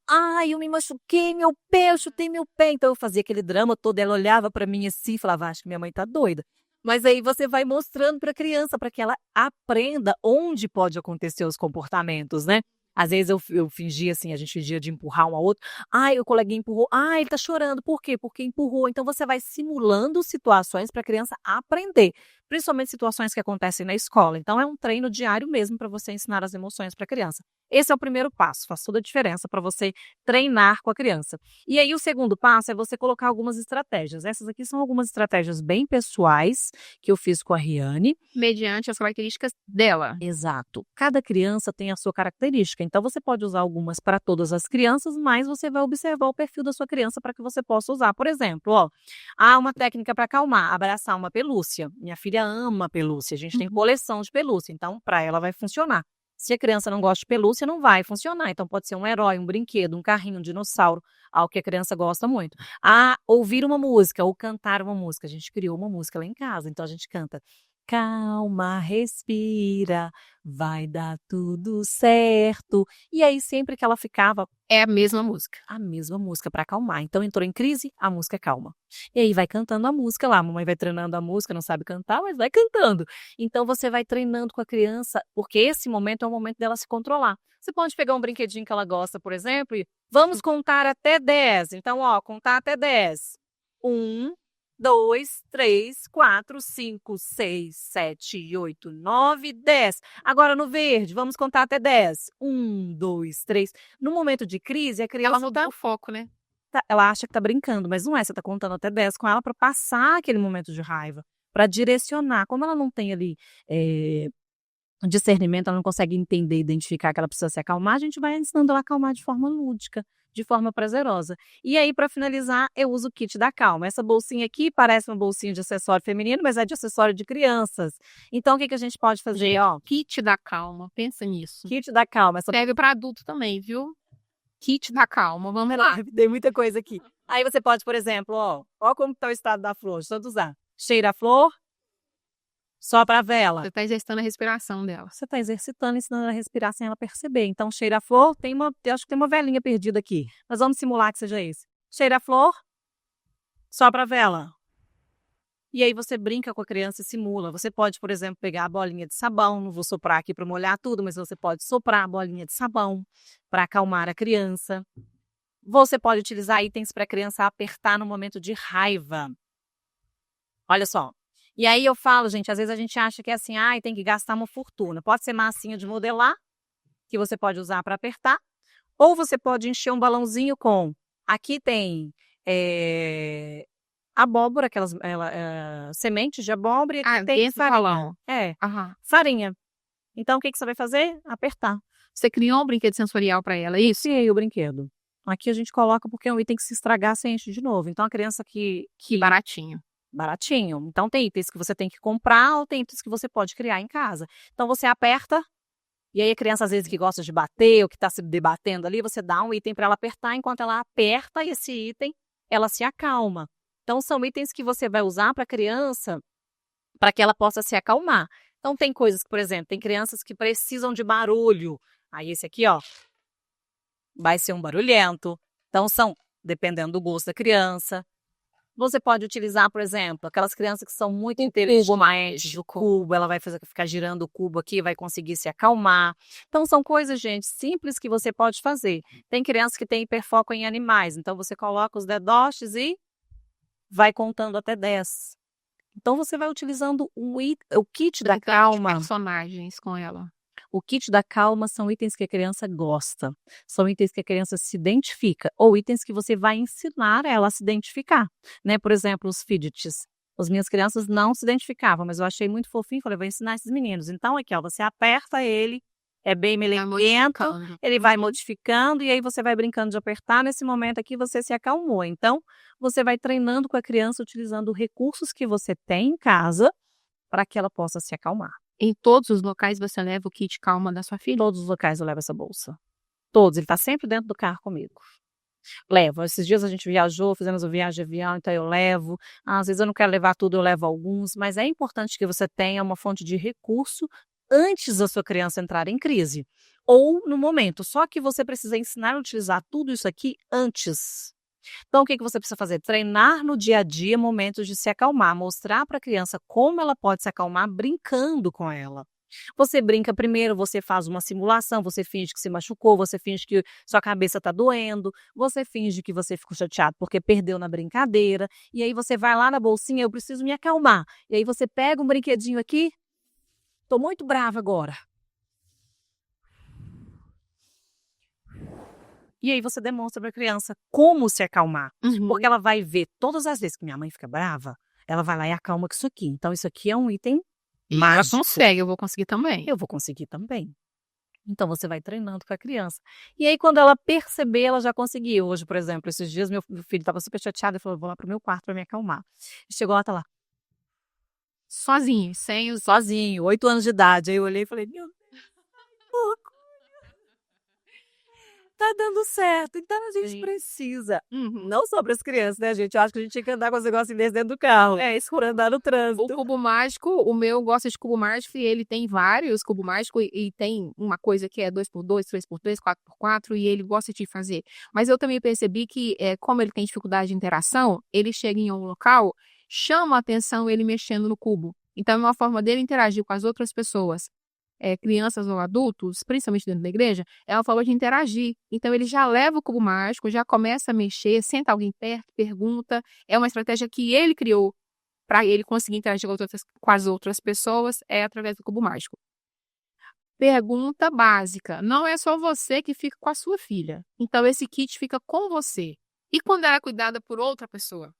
eu me machuquei, meu pé, eu chutei meu pé. Então, eu fazia aquele drama todo, ela olhava para mim assim, falava, acho que minha mãe tá doida. Mas aí você vai mostrando para a criança, para que ela aprenda onde pode acontecer os comportamentos, né? Às vezes eu fingia assim, a gente fingia de empurrar um ao outro. O coleguinha empurrou. Ele tá chorando. Por quê? Porque empurrou. Então você vai simulando situações para a criança aprender. Principalmente situações que acontecem na escola. Então é um treino diário mesmo para você ensinar as emoções para a criança. Esse é o primeiro passo, faz toda a diferença para você treinar com a criança. E aí o segundo passo é você colocar algumas estratégias. Essas aqui são algumas estratégias bem pessoais que eu fiz com a Riane. Mediante as características dela. Exato. Cada criança tem a sua característica. Então você pode usar algumas para todas as crianças, mas você vai observar o perfil da sua criança para que você possa usar. Por exemplo, uma técnica para acalmar, abraçar uma pelúcia. Minha filha ama pelúcia, a gente tem coleção de pelúcia, então para ela vai funcionar. Se a criança não gosta de pelúcia, não vai funcionar. Então, pode ser um herói, um brinquedo, um carrinho, um dinossauro, algo que a criança gosta muito. Ouvir uma música ou cantar uma música. A gente criou uma música lá em casa, então a gente canta. calma, respira, vai dar tudo certo. E aí sempre que ela ficava É a mesma música. a mesma música para acalmar. Então entrou em crise, a música calma. E aí vai cantando a música lá, a mamãe vai treinando a música, não sabe cantar, mas vai cantando. Então você vai treinando com a criança, porque esse momento é o momento dela se controlar. Você pode pegar um brinquedinho que ela gosta, por exemplo, e vamos contar até 10. Então, ó, contar até 10. 1, 2, 3, 4, 5, 6, 7, 8, 9, 10. Agora no verde, vamos contar até 10. 1, 2, 3. No momento de crise, a Ela criança mudou o foco, né? ela acha que tá brincando, mas não é. Você tá contando até 10 com ela para passar aquele momento de raiva, para direcionar. Como ela não tem ali discernimento, ela não consegue entender, identificar que ela precisa se acalmar, a gente vai ensinando ela a acalmar de forma lúdica, de forma prazerosa. E aí, para finalizar, eu uso o kit da calma. Essa bolsinha aqui parece uma bolsinha de acessório feminino, mas é de acessório de crianças. Então, o que a gente pode fazer? Ó, Kit da calma, pensa nisso. kit da calma. Serve para adulto também, viu? Kit da calma, vamos lá. Tem muita coisa aqui. Aí você pode, por exemplo, ó como está o estado da flor, deixa eu usar. Cheira a flor, sopra a vela. Você está exercitando a respiração dela. Você está exercitando, ensinando ela a respirar sem ela perceber. Então, cheira a flor, eu acho que tem uma velinha perdida aqui. Nós vamos simular que seja esse. Cheira a flor, sopra a vela. E aí você brinca com a criança e simula. Você pode, por exemplo, pegar a bolinha de sabão, não vou soprar aqui para molhar tudo, mas você pode soprar a bolinha de sabão para acalmar a criança. Você pode utilizar itens para a criança apertar no momento de raiva. Olha só. E aí eu falo, gente, às vezes a gente acha que é assim, tem que gastar uma fortuna. Pode ser massinha de modelar, que você pode usar para apertar, ou você pode encher um balãozinho com... Aqui tem abóbora, aquelas sementes de abóbora, e aqui tem dentro do farinha. balão. Aham. Farinha. Então, o que você vai fazer? Apertar. Você criou um brinquedo sensorial para ela, é isso? Criei o brinquedo. Aqui a gente coloca porque é um item que se estragar, você enche de novo. Então, a criança que Baratinho. baratinho. Então, tem itens que você tem que comprar ou tem itens que você pode criar em casa. Então, você aperta, e aí a criança, às vezes, que gosta de bater ou que está se debatendo ali, você dá um item para ela apertar. Enquanto ela aperta esse item, ela se acalma. Então, são itens que você vai usar para a criança para que ela possa se acalmar. Então, tem coisas que, por exemplo, tem crianças que precisam de barulho. Aí, esse aqui, ó, vai ser um barulhento. Então, dependendo do gosto da criança. Você pode utilizar, por exemplo, aquelas crianças que são muito inteligentes, o cubo, ela vai ficar girando o cubo aqui, vai conseguir se acalmar. Então, são coisas, gente, simples que você pode fazer. Tem crianças que têm hiperfoco em animais, então você coloca os dedoches e vai contando até 10. Então, você vai utilizando o kit da calma. Personagens com ela. O kit da calma são itens que a criança gosta, são itens que a criança se identifica, ou itens que você vai ensinar ela a se identificar, né? Por exemplo, os fidgets. As minhas crianças não se identificavam, mas eu achei muito fofinho, falei, vou ensinar esses meninos. Então, aqui, ó, você aperta ele, é bem melenguento, ele vai modificando, e aí você vai brincando de apertar. Nesse momento aqui, você se acalmou. Então, você vai treinando com a criança, utilizando recursos que você tem em casa, para que ela possa se acalmar. Em todos os locais você leva o kit calma da sua filha? Em todos os locais eu levo essa bolsa. Todos. Ele está sempre dentro do carro comigo. Levo. Esses dias a gente viajou, fizemos uma viagem de avião, então eu levo. Às vezes eu não quero levar tudo, eu levo alguns. Mas é importante que você tenha uma fonte de recurso antes da sua criança entrar em crise. Ou no momento. Só que você precisa ensinar a utilizar tudo isso aqui antes. Então, o que você precisa fazer? Treinar no dia a dia momentos de se acalmar, mostrar para a criança como ela pode se acalmar brincando com ela. Você brinca primeiro, você faz uma simulação, você finge que se machucou, você finge que sua cabeça está doendo, você finge que você ficou chateado porque perdeu na brincadeira, e aí você vai lá na bolsinha, eu preciso me acalmar. E aí você pega um brinquedinho aqui, tô muito brava agora. E aí você demonstra para a criança como se acalmar. Porque ela vai ver todas as vezes que minha mãe fica brava, ela vai lá e acalma com isso aqui. Então isso aqui é um item mágico. Ela consegue, eu vou conseguir também. Eu vou conseguir também. Então você vai treinando com a criança. E aí quando ela perceber, ela já conseguiu. Hoje, por exemplo, esses dias meu filho estava super chateado e falou, vou lá pro meu quarto para me acalmar. Chegou lá, tá lá. Sozinho, Sozinho, 8 anos de idade. Aí eu olhei e falei, meu Deus, tá dando certo. Então a gente Sim. precisa, Uhum. não só para as crianças, né, gente? Eu acho que a gente tinha que andar com os negocinhos desse dentro do carro, Isso. por andar no O trânsito. cubo mágico, o meu gosta de cubo mágico e ele tem vários cubo mágico e tem uma coisa que é 2x2, 3x3, 4x4 e ele gosta de fazer. Mas eu também percebi que, como ele tem dificuldade de interação, ele chega em um local, chama a atenção ele mexendo no cubo. Então é uma forma dele interagir com as outras pessoas, crianças ou adultos, principalmente dentro da igreja, é uma forma de interagir. Então ele já leva o cubo mágico, já começa a mexer, senta alguém perto, pergunta. É uma estratégia que ele criou para ele conseguir interagir com as outras pessoas, através do cubo mágico. Pergunta básica: não é só você que fica com a sua filha. Então esse kit fica com você. E quando ela é cuidada por outra pessoa?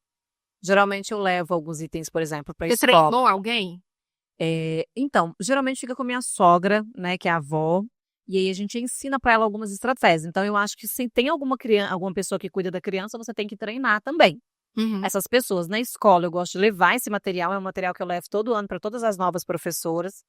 Geralmente eu levo alguns itens, por exemplo, para a Você escola. treinou alguém? Então, geralmente fica com minha sogra, né, que é a avó, e aí a gente ensina para ela algumas estratégias. Então eu acho que se tem alguma pessoa que cuida da criança, você tem que treinar também. Uhum. Essas pessoas. Na escola eu gosto de levar esse material, é um material que eu levo todo ano para todas as novas professoras,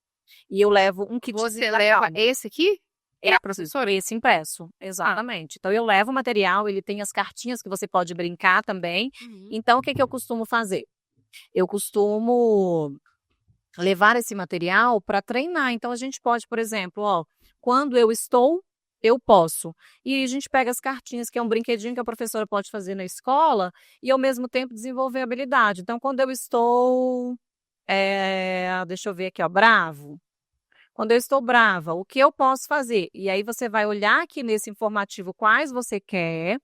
e eu levo um kitzinho Você da leva calma. esse aqui? Pra professora? Esse impresso, exatamente. Então eu levo o material, ele tem as cartinhas que você pode brincar também. Uhum. Então o que eu costumo fazer? Eu costumo levar esse material para treinar. Então a gente pode, por exemplo, quando eu estou, eu posso. E a gente pega as cartinhas, que é um brinquedinho que a professora pode fazer na escola, e ao mesmo tempo desenvolver habilidade. Então, quando eu estou, deixa eu ver aqui, bravo. Quando eu estou brava, o que eu posso fazer? E aí você vai olhar aqui nesse informativo quais você quer.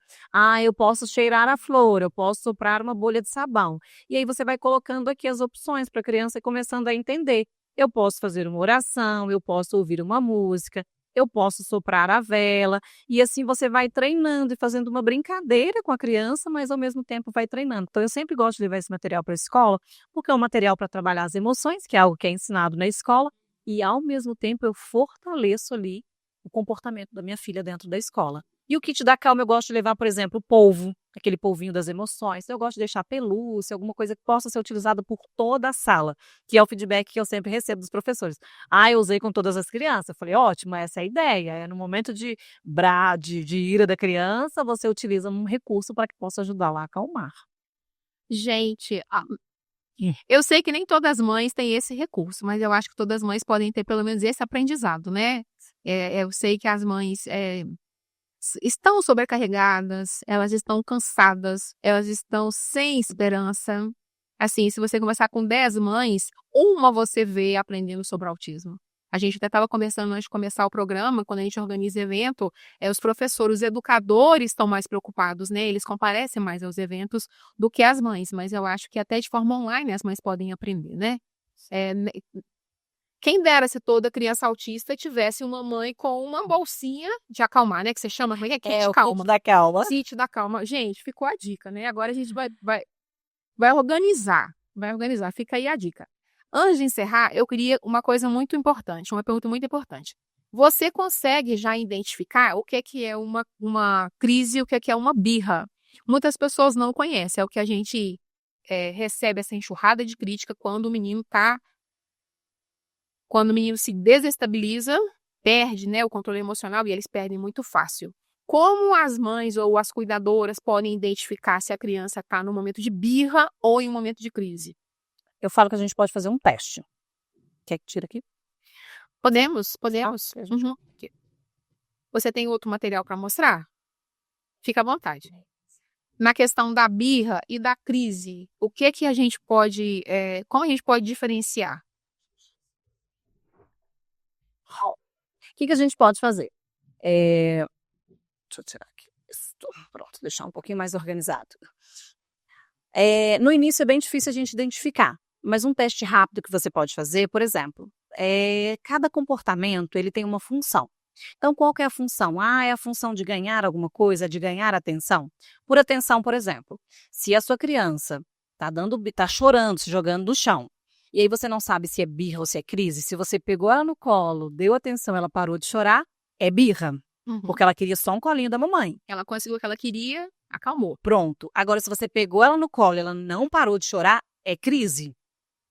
Eu posso cheirar a flor, eu posso soprar uma bolha de sabão. E aí você vai colocando aqui as opções para a criança ir começando a entender. Eu posso fazer uma oração, eu posso ouvir uma música, eu posso soprar a vela. E assim você vai treinando e fazendo uma brincadeira com a criança, mas ao mesmo tempo vai treinando. Então eu sempre gosto de levar esse material para a escola, porque é um material para trabalhar as emoções, que é algo que é ensinado na escola. E, ao mesmo tempo, eu fortaleço ali o comportamento da minha filha dentro da escola. E o kit da calma eu gosto de levar, por exemplo, o polvo, aquele polvinho das emoções. Eu gosto de deixar pelúcia, alguma coisa que possa ser utilizada por toda a sala, que é o feedback que eu sempre recebo dos professores. Eu usei com todas as crianças. Eu falei, ótimo, essa é a ideia. No momento de ira da criança, você utiliza um recurso para que possa ajudá-la a acalmar. Gente, eu sei que nem todas as mães têm esse recurso, mas eu acho que todas as mães podem ter pelo menos esse aprendizado, né? Eu sei que as mães estão sobrecarregadas, elas estão cansadas, elas estão sem esperança. Assim, se você conversar com 10 mães, uma você vê aprendendo sobre autismo. A gente até estava conversando antes de começar o programa, quando a gente organiza evento, os professores, os educadores estão mais preocupados, né? Eles comparecem mais aos eventos do que as mães, mas eu acho que até de forma online as mães podem aprender, né? Quem dera se toda criança autista tivesse uma mãe com uma bolsinha de acalmar, né? Que você chama, como é que é? Kit o calma. kit da calma. Kit da calma. Gente, ficou a dica, né? Agora a gente vai organizar. Vai organizar. Fica aí a dica. Antes de encerrar, eu queria uma coisa muito importante, uma pergunta muito importante. Você consegue já identificar o que é uma crise e o que é uma birra? Muitas pessoas não conhecem. É o que a gente recebe essa enxurrada de crítica quando o menino se desestabiliza, perde, né, o controle emocional e eles perdem muito fácil. Como as mães ou as cuidadoras podem identificar se a criança está no momento de birra ou em um momento de crise? Eu falo que a gente pode fazer um teste. Quer que tire aqui? Podemos. Uhum. Você tem outro material para mostrar? Fica à vontade. Na questão da birra e da crise, o que a gente pode, como a gente pode diferenciar? O que a gente pode fazer? Deixa eu tirar aqui. Pronto, deixar um pouquinho mais organizado. No início é bem difícil a gente identificar, mas um teste rápido que você pode fazer, por exemplo, cada comportamento ele tem uma função. Então, qual que é a função? É a função de ganhar alguma coisa, de ganhar atenção? Por atenção, por exemplo, se a sua criança tá chorando, se jogando no chão, e aí você não sabe se é birra ou se é crise, se você pegou ela no colo, deu atenção, ela parou de chorar, é birra, porque ela queria só um colinho da mamãe. Ela conseguiu o que ela queria, acalmou. Pronto. Agora, se você pegou ela no colo e ela não parou de chorar, é crise.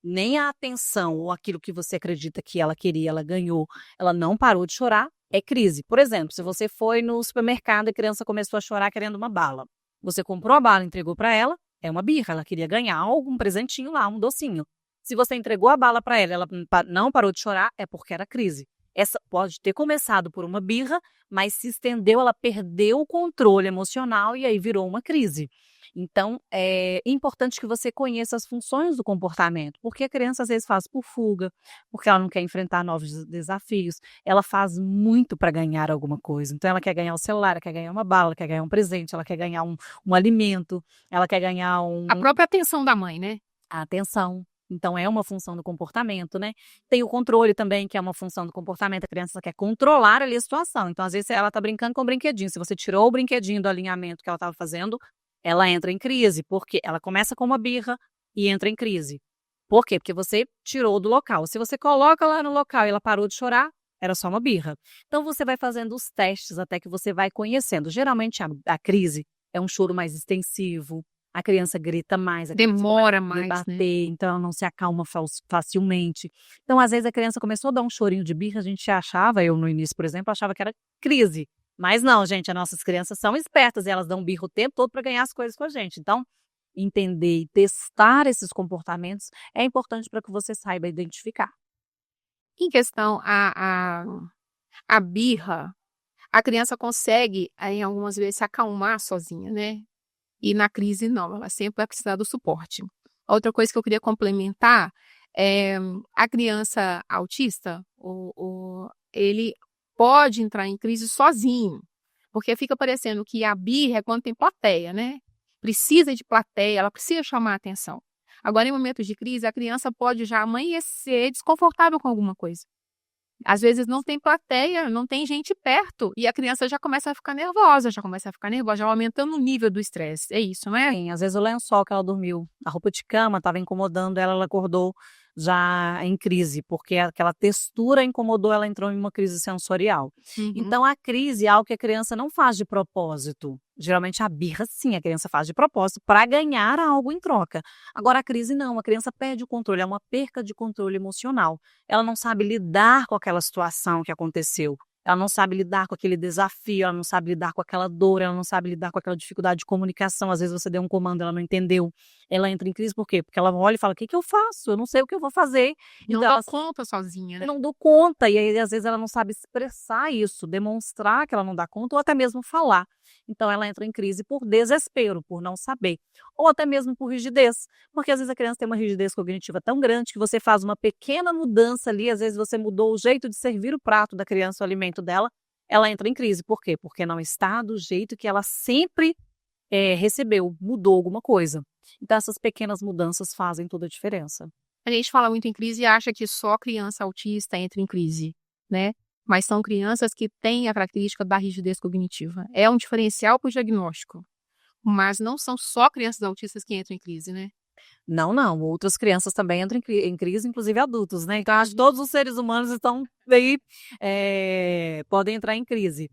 Nem a atenção ou aquilo que você acredita que ela queria, ela ganhou, ela não parou de chorar, é crise. Por exemplo, se você foi no supermercado e a criança começou a chorar querendo uma bala. Você comprou a bala, entregou para ela, é uma birra, ela queria ganhar algum presentinho lá, um docinho. Se você entregou a bala para ela, ela não parou de chorar, é porque era crise. Essa pode ter começado por uma birra, mas se estendeu, ela perdeu o controle emocional e aí virou uma crise. Então, é importante que você conheça as funções do comportamento, porque a criança às vezes faz por fuga, porque ela não quer enfrentar novos desafios, ela faz muito para ganhar alguma coisa. Então, ela quer ganhar o celular, ela quer ganhar uma bala, ela quer ganhar um presente, ela quer ganhar um alimento, ela quer ganhar A própria atenção da mãe, né? a atenção. Então, é uma função do comportamento, né? Tem o controle também, que é uma função do comportamento. A criança quer controlar ali a situação. Então, às vezes, ela está brincando com o brinquedinho. Se você tirou o brinquedinho do alinhamento que ela estava fazendo, ela entra em crise, porque ela começa com uma birra e entra em crise. Por quê? Porque você tirou do local. Se você coloca lá no local e ela parou de chorar, era só uma birra. Então, você vai fazendo os testes até que você vai conhecendo. Geralmente, a crise é um choro mais extensivo, a criança grita mais, a criança Demora começa a mais, né? bater, então ela não se acalma facilmente. Então, às vezes, a criança começou a dar um chorinho de birra, a gente achava, eu no início, por exemplo, achava que era crise. Mas não, gente, as nossas crianças são espertas e elas dão birra o tempo todo para ganhar as coisas com a gente. Então, entender e testar esses comportamentos é importante para que você saiba identificar. Em questão a birra, a criança consegue, em algumas vezes, se acalmar sozinha, né? E na crise, não, ela sempre vai precisar do suporte. Outra coisa que eu queria complementar é a criança autista, ele pode entrar em crise sozinho, porque fica parecendo que a birra é quando tem plateia, né? Precisa de plateia, ela precisa chamar a atenção. Agora, em momentos de crise, a criança pode já amanhecer desconfortável com alguma coisa. Às vezes não tem plateia, não tem gente perto, e a criança já começa a ficar nervosa, já aumentando o nível do estresse. É isso, não é? Sim, às vezes o lençol que ela dormiu, a roupa de cama estava incomodando ela, ela acordou já em crise, porque aquela textura incomodou, ela entrou em uma crise sensorial. Uhum. Então, a crise é algo que a criança não faz de propósito. Geralmente a birra, sim, a criança faz de propósito para ganhar algo em troca. Agora, a crise não, a criança perde o controle, é uma perca de controle emocional. Ela não sabe lidar com aquela situação que aconteceu. Ela não sabe lidar com aquele desafio, ela não sabe lidar com aquela dor, ela não sabe lidar com aquela dificuldade de comunicação. Às vezes você deu um comando, ela não entendeu. Ela entra em crise por quê? Porque ela olha e fala: o que que eu faço? Eu não sei o que eu vou fazer. Não Então, dá ela conta sozinha, né? não dou conta. E aí, às vezes, ela não sabe expressar isso, demonstrar que ela não dá conta, ou até mesmo falar. Então, ela entra em crise por desespero, por não saber. Ou até mesmo por rigidez. Porque às vezes a criança tem uma rigidez cognitiva tão grande que você faz uma pequena mudança ali, às vezes você mudou o jeito de servir o prato da criança, o alimento dela, ela entra em crise. Por quê? Porque não está do jeito que ela sempre recebeu, mudou alguma coisa. Então, essas pequenas mudanças fazem toda a diferença. A gente fala muito em crise e acha que só criança autista entra em crise, né? Mas são crianças que têm a característica da rigidez cognitiva. É um diferencial para o diagnóstico. Mas não são só crianças autistas que entram em crise, né? Não, não. Outras crianças também entram em crise, inclusive adultos, né? Então, acho que todos os seres humanos estão aí, podem entrar em crise.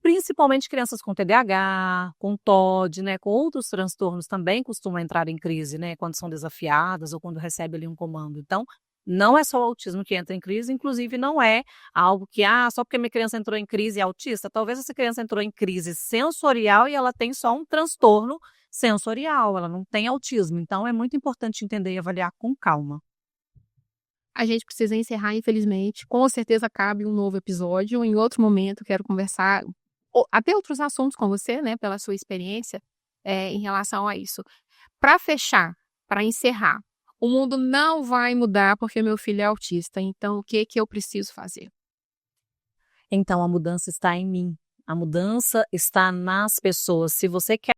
Principalmente crianças com TDAH, com TOD, né? Com outros transtornos também costumam entrar em crise, né? Quando são desafiadas ou quando recebem ali um comando. Então, não é só o autismo que entra em crise, inclusive não é algo que, só porque minha criança entrou em crise é autista. Talvez essa criança entrou em crise sensorial e ela tem só um transtorno sensorial, ela não tem autismo. Então, é muito importante entender e avaliar com calma. A gente precisa encerrar, infelizmente. Com certeza cabe um novo episódio. Em outro momento, quero conversar até outros assuntos com você, né? Pela sua experiência em relação a isso. Para fechar, para encerrar, o mundo não vai mudar porque meu filho é autista. Então, o que eu preciso fazer? Então, a mudança está em mim. A mudança está nas pessoas. Se você quer